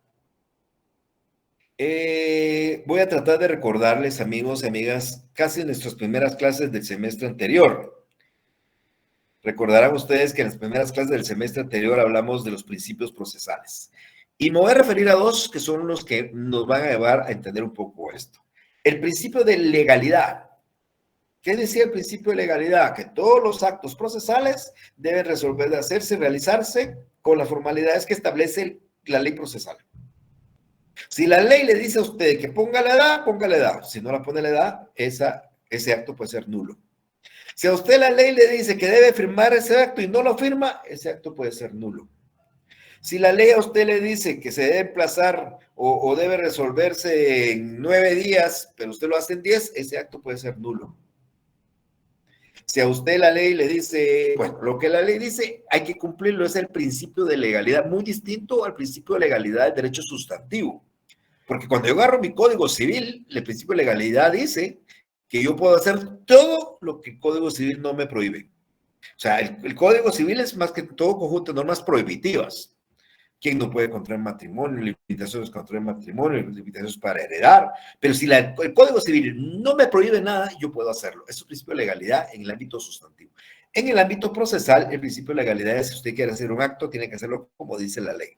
voy a tratar de recordarles, amigos y amigas, casi nuestras primeras clases del semestre anterior. Recordarán ustedes que en las primeras clases del semestre anterior hablamos de los principios procesales. Y me voy a referir a 2 que son los que nos van a llevar a entender un poco esto. El principio de legalidad. ¿Qué decía el principio de legalidad? Que todos los actos procesales deben hacerse, realizarse con las formalidades que establece la ley procesal. Si la ley le dice a usted que ponga la edad, ponga la edad. Si no la pone la edad, ese acto puede ser nulo. Si a usted la ley le dice que debe firmar ese acto y no lo firma, ese acto puede ser nulo. Si la ley a usted le dice que se debe emplazar o debe resolverse en 9 días, pero usted lo hace en 10, ese acto puede ser nulo. Si a usted la ley le dice, bueno, lo que la ley dice hay que cumplirlo, es el principio de legalidad, muy distinto al principio de legalidad del derecho sustantivo. Porque cuando yo agarro mi código civil, el principio de legalidad dice que yo puedo hacer todo lo que el código civil no me prohíbe. O sea, el código civil es más que todo conjunto de normas prohibitivas. ¿Quién no puede contraer matrimonio? Limitaciones contra el matrimonio, limitaciones para heredar. Pero si el Código Civil no me prohíbe nada, yo puedo hacerlo. Eso es el principio de legalidad en el ámbito sustantivo. En el ámbito procesal, el principio de legalidad es si usted quiere hacer un acto, tiene que hacerlo como dice la ley.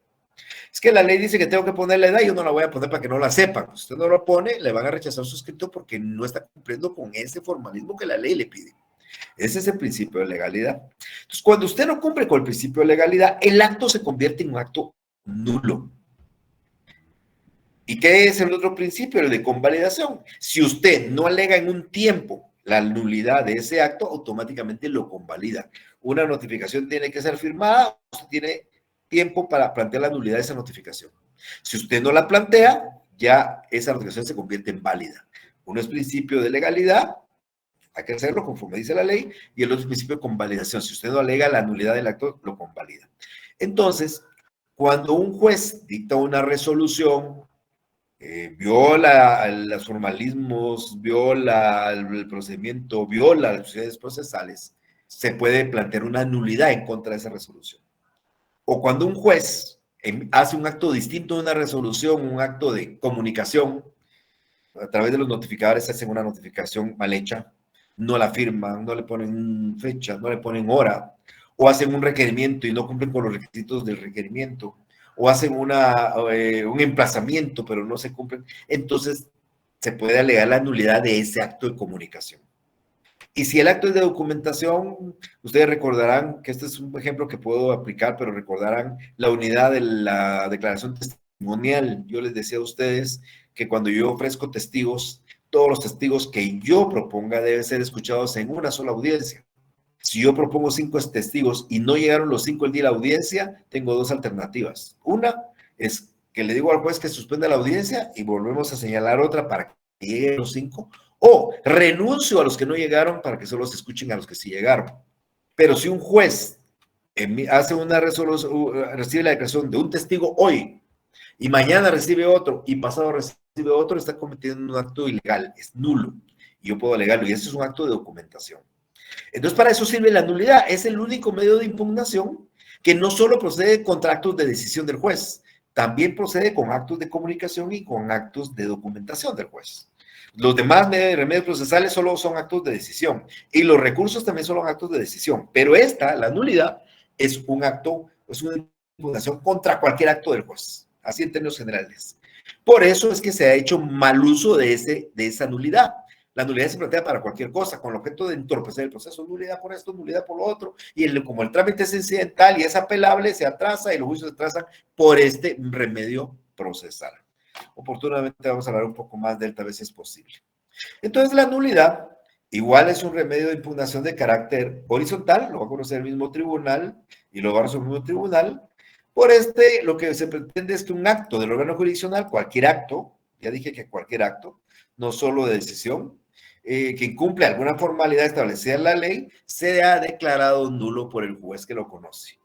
Es que la ley dice que tengo que poner la edad y yo no la voy a poner para que no la sepan. Si usted no lo pone, le van a rechazar su escrito porque no está cumpliendo con ese formalismo que la ley le pide. Ese es el principio de legalidad. Entonces, cuando usted no cumple con el principio de legalidad, el acto se convierte en un acto nulo. ¿Y qué es el otro principio? El de convalidación. Si usted no alega en un tiempo la nulidad de ese acto, automáticamente lo convalida. Una notificación tiene que ser firmada, usted tiene tiempo para plantear la nulidad de esa notificación. Si usted no la plantea, ya esa notificación se convierte en válida. Uno es principio de legalidad, hay que hacerlo conforme dice la ley, y el otro es principio de convalidación. Si usted no alega la nulidad del acto, lo convalida. Cuando un juez dicta una resolución, viola los formalismos, viola el procedimiento, viola las decisiones procesales, se puede plantear una nulidad en contra de esa resolución. O cuando un juez hace un acto distinto de una resolución, un acto de comunicación, a través de los notificadores hacen una notificación mal hecha, no la firman, no le ponen fecha, no le ponen hora, o hacen un requerimiento y no cumplen con los requisitos del requerimiento, o hacen un emplazamiento, pero no se cumplen, entonces se puede alegar la nulidad de ese acto de comunicación. Y si el acto es de documentación, ustedes recordarán que este es un ejemplo que puedo aplicar, pero recordarán la unidad de la declaración testimonial. Yo les decía a ustedes que cuando yo ofrezco testigos, todos los testigos que yo proponga deben ser escuchados en una sola audiencia. Si yo propongo 5 testigos y no llegaron los 5 el día de la audiencia, tengo 2 alternativas. Una es que le digo al juez que suspenda la audiencia y volvemos a señalar otra para que lleguen los 5, o renuncio a los que no llegaron para que solo se escuchen a los que sí llegaron. Pero si un juez hace una resolución, recibe la declaración de un testigo hoy y mañana recibe otro y pasado recibe otro, está cometiendo un acto ilegal, es nulo. Y yo puedo alegarlo y eso es un acto de documentación. Entonces, para eso sirve la nulidad. Es el único medio de impugnación que no solo procede contra actos de decisión del juez, también procede con actos de comunicación y con actos de documentación del juez. Los demás remedios procesales solo son actos de decisión y los recursos también son actos de decisión. Pero esta, la nulidad, es un acto, es una impugnación contra cualquier acto del juez, así en términos generales. Por eso es que se ha hecho mal uso de esa nulidad. La nulidad se plantea para cualquier cosa, con el objeto de entorpecer el proceso, nulidad por esto, nulidad por lo otro, y como el trámite es incidental y es apelable, se atrasa y los juicios se atrasan por este remedio procesal. Oportunamente vamos a hablar un poco más de él, tal vez si es posible. Entonces, la nulidad igual es un remedio de impugnación de carácter horizontal, lo va a conocer el mismo tribunal y lo va a resolver el mismo tribunal. Por lo que se pretende es que un acto del órgano jurisdiccional, cualquier acto, ya dije que cualquier acto, no solo de decisión, que incumple alguna formalidad establecida en la ley, sea declarado nulo por el juez que lo conoce.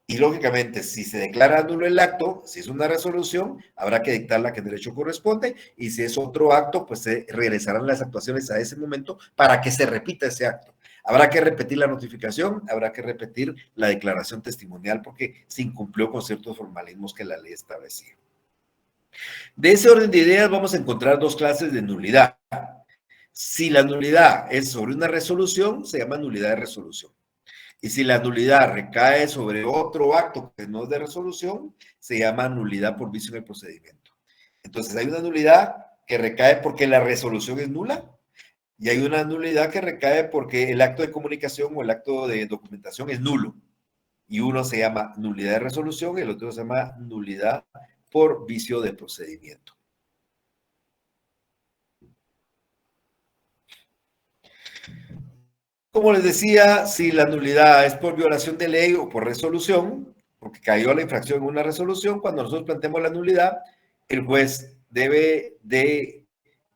Y lógicamente, si se declara nulo el acto, si es una resolución, habrá que dictar la que en derecho corresponde, y si es otro acto, pues se regresarán las actuaciones a ese momento para que se repita ese acto. Habrá que repetir la notificación, habrá que repetir la declaración testimonial porque se incumplió con ciertos formalismos que la ley establecía. De ese orden de ideas vamos a encontrar 2 clases de nulidad. Si la nulidad es sobre una resolución, se llama nulidad de resolución. Y si la nulidad recae sobre otro acto que no es de resolución, se llama nulidad por vicio en el procedimiento. Entonces, hay una nulidad que recae porque la resolución es nula y hay una nulidad que recae porque el acto de comunicación o el acto de documentación es nulo. Y uno se llama nulidad de resolución y el otro se llama nulidad por vicio de procedimiento. Como les decía, si la nulidad es por violación de ley o por resolución, porque cayó la infracción en una resolución, cuando nosotros planteamos la nulidad, el juez debe de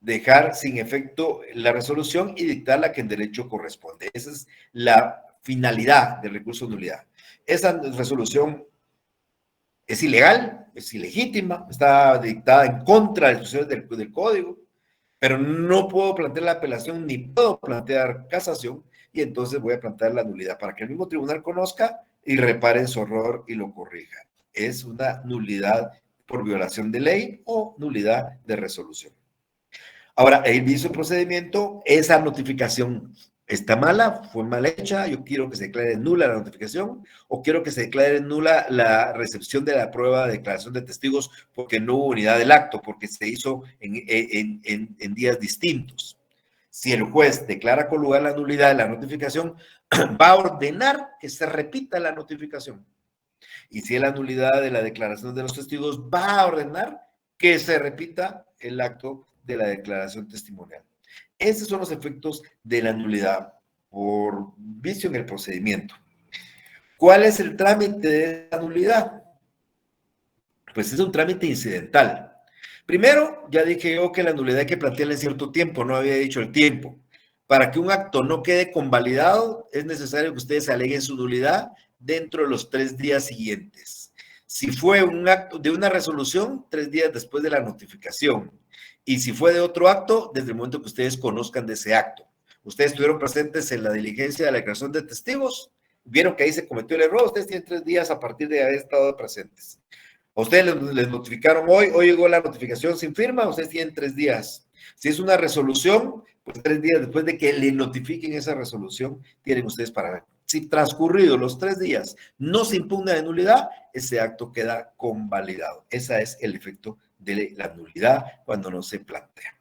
dejar sin efecto la resolución y dictar la que en derecho corresponde. Esa es la finalidad del recurso de nulidad. Esa resolución es ilegal, es ilegítima, está dictada en contra de las disposiciones del código, pero no puedo plantear la apelación ni puedo plantear casación y entonces voy a plantear la nulidad para que el mismo tribunal conozca y repare su error y lo corrija. Es una nulidad por violación de ley o nulidad de resolución. Ahora, el vicio de procedimiento, esa notificación está mala, fue mal hecha, yo quiero que se declare nula la notificación o quiero que se declare nula la recepción de la prueba de declaración de testigos porque no hubo unidad del acto, porque se hizo en días distintos. Si el juez declara con lugar la nulidad de la notificación, va a ordenar que se repita la notificación. Y si es la nulidad de la declaración de los testigos, va a ordenar que se repita el acto de la declaración testimonial. Esos son los efectos de la nulidad por vicio en el procedimiento. ¿Cuál es el trámite de la nulidad? Pues es un trámite incidental. Primero, ya dije yo que la nulidad hay que plantearla en cierto tiempo, no había dicho el tiempo. Para que un acto no quede convalidado, es necesario que ustedes aleguen su nulidad dentro de los 3 días siguientes. Si fue un acto de una resolución, 3 días después de la notificación. Y si fue de otro acto, desde el momento que ustedes conozcan de ese acto. Ustedes estuvieron presentes en la diligencia de la declaración de testigos, vieron que ahí se cometió el error, ustedes tienen 3 días a partir de haber estado presentes. A ustedes les notificaron hoy llegó la notificación sin firma, ustedes tienen 3 días. Si es una resolución, pues 3 días después de que le notifiquen esa resolución, tienen ustedes para ver. Si transcurridos los 3 días no se impugna de nulidad, ese acto queda convalidado. Ese es el efecto de la nulidad cuando no se plantea.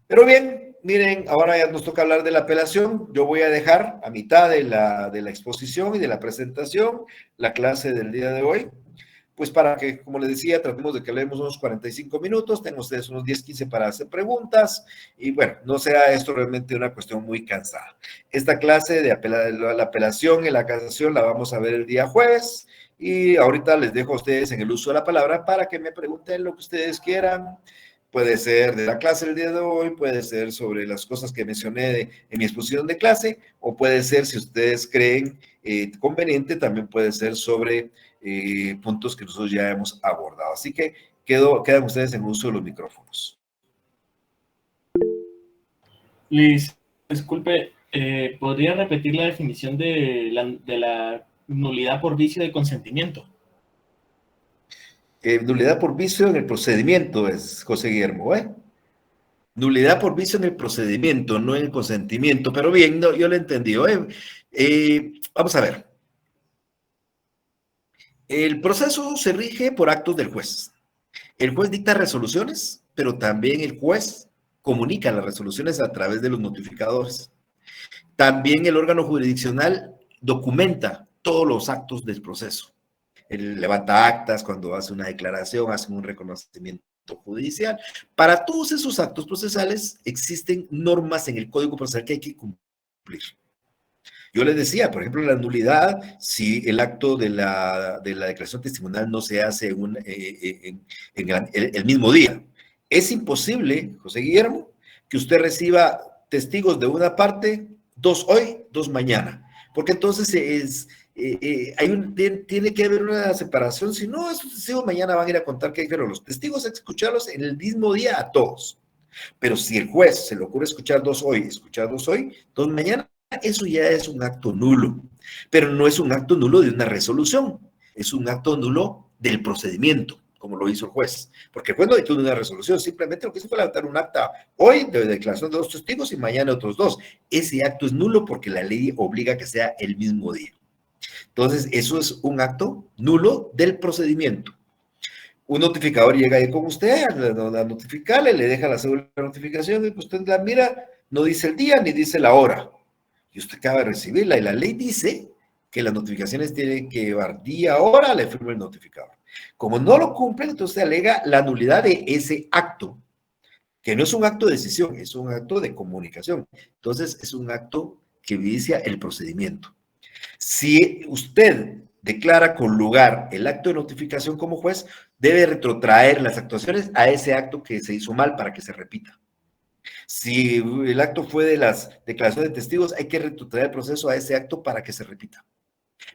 Pero bien, miren, ahora ya nos toca hablar de la apelación. Yo voy a dejar a mitad de la exposición y de la presentación la clase del día de hoy, pues para que, como les decía, tratemos de que hablemos unos 45 minutos, tengan ustedes unos 10, 15 para hacer preguntas, y bueno, no sea esto realmente una cuestión muy cansada. Esta clase de la apelación y la casación la vamos a ver el día jueves, y ahorita les dejo a ustedes en el uso de la palabra para que me pregunten lo que ustedes quieran. Puede ser de la clase del día de hoy, puede ser sobre las cosas que mencioné en mi exposición de clase, o puede ser, si ustedes creen conveniente, también puede ser sobre puntos que nosotros ya hemos abordado. Así que quedan ustedes en uso de los micrófonos. Liz, disculpe, ¿podría repetir la definición de la nulidad por vicio de consentimiento? Nulidad por vicio en el procedimiento es, José Guillermo, ¿eh? Nulidad por vicio en el procedimiento, no en el consentimiento. Pero bien, no, yo lo he entendido, ¿eh? Vamos a ver. El proceso se rige por actos del juez. El juez dicta resoluciones, pero también el juez comunica las resoluciones a través de los notificadores. También el órgano jurisdiccional documenta todos los actos del proceso. Él levanta actas cuando hace una declaración, hace un reconocimiento judicial. Para todos esos actos procesales existen normas en el Código Procesal que hay que cumplir. Yo les decía, por ejemplo, la nulidad, si el acto de la declaración testimonial no se hace en el mismo día. Es imposible, José Guillermo, que usted reciba testigos de una parte, 2 hoy, 2 mañana, porque entonces tiene que haber una separación. Si no, esos testigos mañana van a ir a contar que dijeron los testigos, a escucharlos en el mismo día a todos. Pero si el juez se le ocurre escuchar 2 hoy, 2 mañana, eso ya es un acto nulo. Pero no es un acto nulo de una resolución, es un acto nulo del procedimiento, como lo hizo el juez. Porque el juez no dictó una resolución, simplemente lo que hizo fue levantar un acta hoy de declaración de 2 testigos y mañana otros 2. Ese acto es nulo porque la ley obliga a que sea el mismo día. Entonces, eso es un acto nulo del procedimiento. Un notificador llega ahí con usted a notificarle, le deja la cédula de notificación y pues usted la mira, no dice el día ni dice la hora. Y usted acaba de recibirla y la ley dice que las notificaciones tienen que llevar día, hora, le firma el notificador. Como no lo cumplen, entonces alega la nulidad de ese acto, que no es un acto de decisión, es un acto de comunicación. Entonces, es un acto que vicia el procedimiento. Si usted declara con lugar el acto de notificación como juez, debe retrotraer las actuaciones a ese acto que se hizo mal para que se repita. Si el acto fue de las declaraciones de testigos, hay que retrotraer el proceso a ese acto para que se repita.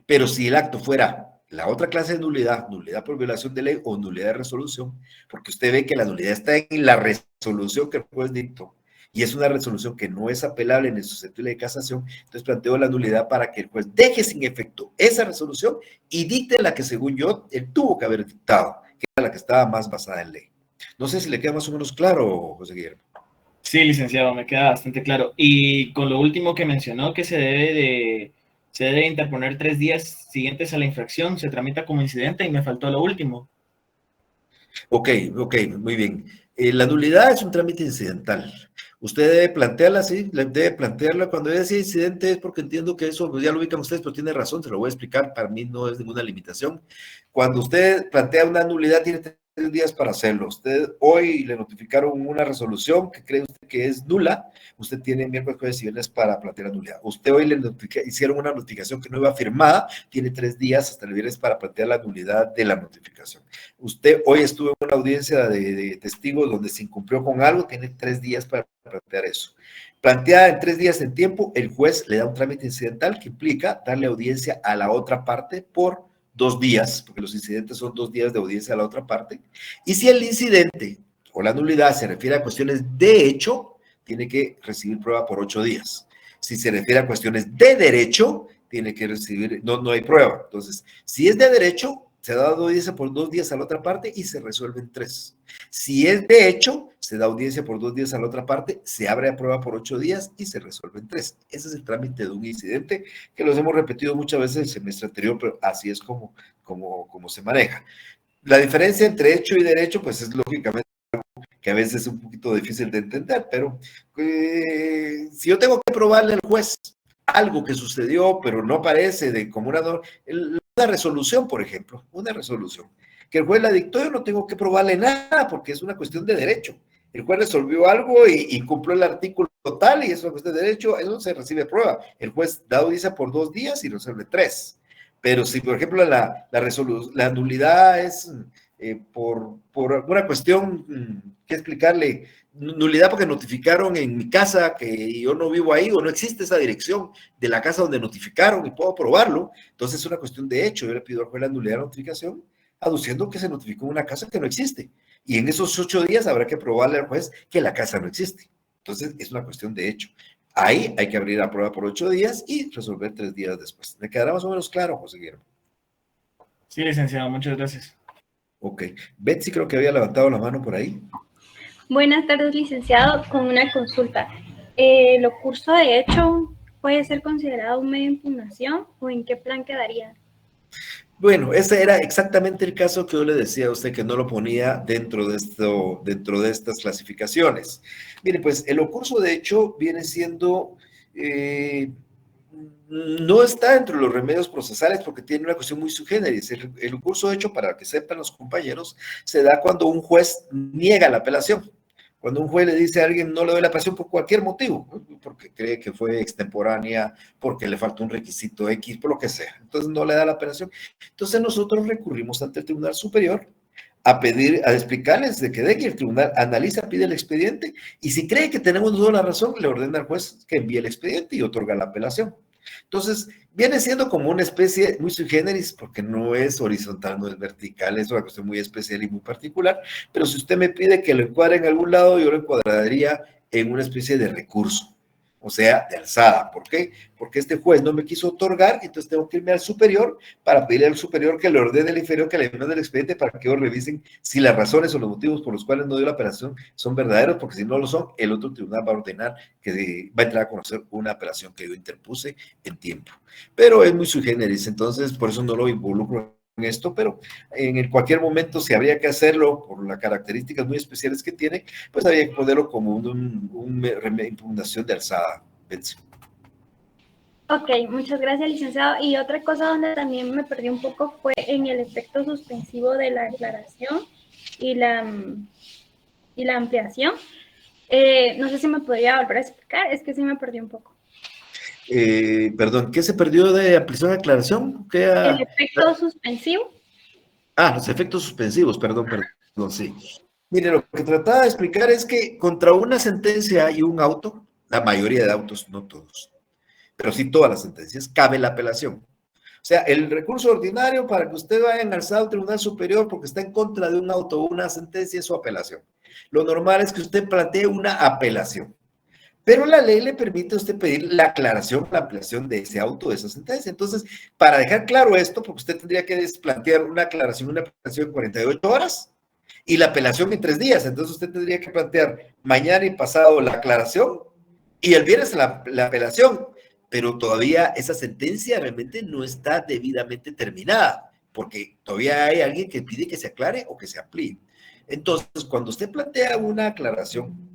Pero si el acto fuera la otra clase de nulidad, nulidad por violación de ley o nulidad de resolución, porque usted ve que la nulidad está en la resolución que el juez dictó, y es una resolución que no es apelable en el susceptible de casación, entonces planteo la nulidad para que el juez deje sin efecto esa resolución y dicte la que, según yo, él tuvo que haber dictado, que era la que estaba más basada en ley. No sé si le queda más o menos claro, José Guillermo. Sí, licenciado, me queda bastante claro. Y con lo último que mencionó, que se debe interponer 3 días siguientes a la infracción, se tramita como incidente y me faltó lo último. Ok, muy bien. La nulidad es un trámite incidental. Usted debe plantearla, sí, debe plantearla. Cuando yo decía incidente es porque entiendo que eso pues ya lo ubican ustedes, pero tiene razón, se lo voy a explicar, para mí no es ninguna limitación. Cuando usted plantea una nulidad, tiene 3 días para hacerlo. Usted hoy le notificaron una resolución que cree usted que es nula, usted tiene miércoles, jueves y viernes para plantear la nulidad. Usted hoy hicieron una notificación que no iba firmada, tiene 3 días hasta el viernes para plantear la nulidad de la notificación. Usted hoy estuvo en una audiencia de testigos donde se incumplió con algo, tiene 3 días para plantear eso. Planteada en 3 días en tiempo, el juez le da un trámite incidental que implica darle audiencia a la otra parte por 2 días, porque los incidentes son 2 días de audiencia a la otra parte. Y si el incidente o la nulidad se refiere a cuestiones de hecho, tiene que recibir prueba por 8 días. Si se refiere a cuestiones de derecho, tiene que recibir, no hay prueba. Entonces, si es de derecho, se da audiencia por 2 días a la otra parte y se resuelve en 3. Si es de hecho, se da audiencia por 2 días a la otra parte, se abre a prueba por 8 días y se resuelve en 3. Ese es el trámite de un incidente que los hemos repetido muchas veces el semestre anterior, pero así es como se maneja. La diferencia entre hecho y derecho, pues es lógicamente que a veces es un poquito difícil de entender, pero si yo tengo que probarle al juez algo que sucedió, pero no aparece de como una resolución, por ejemplo, una resolución, que el juez la dictó, yo no tengo que probarle nada porque es una cuestión de derecho. El juez resolvió algo y cumplió el artículo tal y es una cuestión de derecho, eso se recibe prueba. El juez da audiencia por 2 días y resuelve 3. Pero si, por ejemplo, la nulidad es por alguna cuestión, ¿qué explicarle? Nulidad porque notificaron en mi casa que yo no vivo ahí o no existe esa dirección de la casa donde notificaron y puedo probarlo. Entonces es una cuestión de hecho. Yo le pido al juez la nulidad de notificación aduciendo que se notificó en una casa que no existe. Y en esos 8 días habrá que probarle al juez que la casa no existe. Entonces es una cuestión de hecho. Ahí hay que abrir la prueba por 8 días y resolver 3 días después. ¿Me quedará más o menos claro, José Guillermo? Sí, licenciado, muchas gracias. Ok. Betsy creo que había levantado la mano por ahí. Buenas tardes, licenciado, con una consulta. ¿El curso de hecho puede ser considerado un medio de impugnación o en qué plan quedaría? Bueno, ese era exactamente el caso que yo le decía a usted que no lo ponía dentro de estas clasificaciones. Mire, pues el ocurso de hecho viene siendo, no está dentro de los remedios procesales porque tiene una cuestión muy sui generis. El ocurso de hecho, para que sepan los compañeros, se da cuando un juez niega la apelación. Cuando un juez le dice a alguien no le doy la apelación por cualquier motivo, porque cree que fue extemporánea, porque le faltó un requisito X, por lo que sea. Entonces no le da la apelación. Entonces nosotros recurrimos ante el Tribunal Superior a explicarles de que el tribunal analiza, pide el expediente y si cree que tenemos toda la razón, le ordena al juez que envíe el expediente y otorga la apelación. Entonces, viene siendo como una especie muy sui generis, porque no es horizontal, no es vertical, es una cuestión muy especial y muy particular, pero si usted me pide que lo encuadre en algún lado, yo lo encuadraría en una especie de recurso, o sea, de alzada. ¿Por qué? Porque este juez no me quiso otorgar, entonces tengo que irme al superior para pedirle al superior que le ordene al inferior que le mande el expediente para que ellos revisen si las razones o los motivos por los cuales no dio la apelación son verdaderos, porque si no lo son, el otro tribunal va a ordenar que va a entrar a conocer una apelación que yo interpuse en tiempo. Pero es muy sui generis, entonces por eso no lo involucro en esto, pero en cualquier momento, si habría que hacerlo por las características muy especiales que tiene, pues habría que ponerlo como una impugnación de alzada. Ok, muchas gracias, licenciado. Y otra cosa donde también me perdí un poco fue en el efecto suspensivo de la declaración y la ampliación. No sé si me podría volver a explicar, es que sí me perdí un poco. Perdón, ¿qué se perdió de ampliación de aclaración? El efecto suspensivo. Los efectos suspensivos, perdón, sí. Mire, lo que trataba de explicar es que contra una sentencia y un auto, la mayoría de autos, no todos, pero sí todas las sentencias, cabe la apelación. O sea, el recurso ordinario para que usted vaya en alzado al Tribunal Superior porque está en contra de un auto o una sentencia es su apelación. Lo normal es que usted plantee una apelación. Pero la ley le permite a usted pedir la aclaración, la ampliación de ese auto, de esa sentencia. Entonces, para dejar claro esto, porque usted tendría que plantear una aclaración, una apelación en 48 horas y la apelación en 3 días. Entonces, usted tendría que plantear mañana y pasado la aclaración y el viernes la apelación. Pero todavía esa sentencia realmente no está debidamente terminada, porque todavía hay alguien que pide que se aclare o que se amplíe. Entonces, cuando usted plantea una aclaración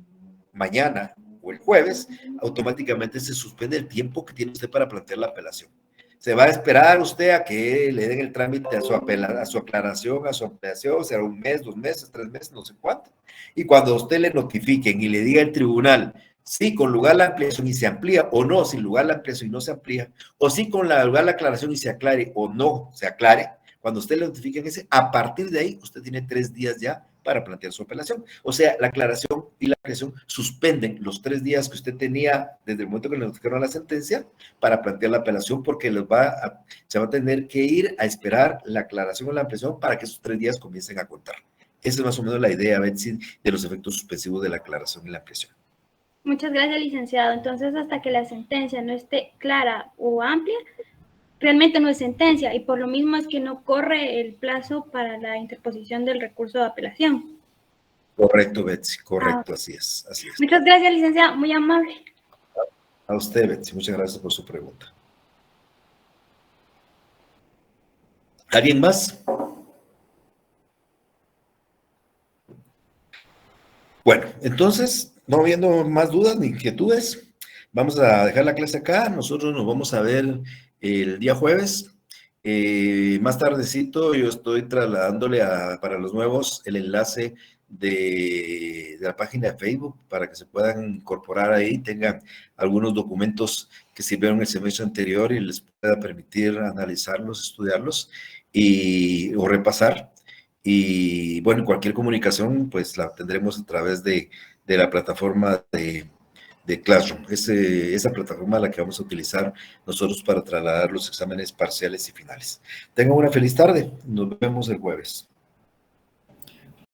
mañana o el jueves, automáticamente se suspende el tiempo que tiene usted para plantear la apelación. Se va a esperar usted a que le den el trámite a su aclaración, a su ampliación, será 1 mes, 2 meses, 3 meses, no sé cuánto. Y cuando a usted le notifiquen y le diga el tribunal, sí, con lugar la ampliación y se amplía, o no, sin lugar la ampliación y no se amplía, o sí con lugar la aclaración y se aclare, o no se aclare, cuando usted le notifiquen ese, a partir de ahí, usted tiene 3 días ya para plantear su apelación. O sea, la aclaración y la ampliación suspenden los 3 días que usted tenía desde el momento que le notificaron la sentencia para plantear la apelación, porque se va a tener que ir a esperar la aclaración o la ampliación para que esos 3 días comiencen a contar. Esa es más o menos la idea, Betsy, de los efectos suspensivos de la aclaración y la ampliación. Muchas gracias, licenciado. Entonces, hasta que la sentencia no esté clara o amplia, realmente no es sentencia y por lo mismo es que no corre el plazo para la interposición del recurso de apelación. Correcto, Betsy, correcto, así es, así es. Muchas gracias, licenciado, muy amable. A usted, Betsy, muchas gracias por su pregunta. ¿Alguien más? Bueno, entonces, no habiendo más dudas ni inquietudes, vamos a dejar la clase acá. Nosotros nos vamos a ver el día jueves. Más tardecito yo estoy trasladándole para los nuevos el enlace de la página de Facebook para que se puedan incorporar ahí, tengan algunos documentos que sirvieron el semestre anterior y les pueda permitir analizarlos, estudiarlos o repasar. Y bueno, cualquier comunicación pues la tendremos a través de la plataforma de Classroom. Esa plataforma es la que vamos a utilizar nosotros para trasladar los exámenes parciales y finales. Tengan una feliz tarde. Nos vemos el jueves.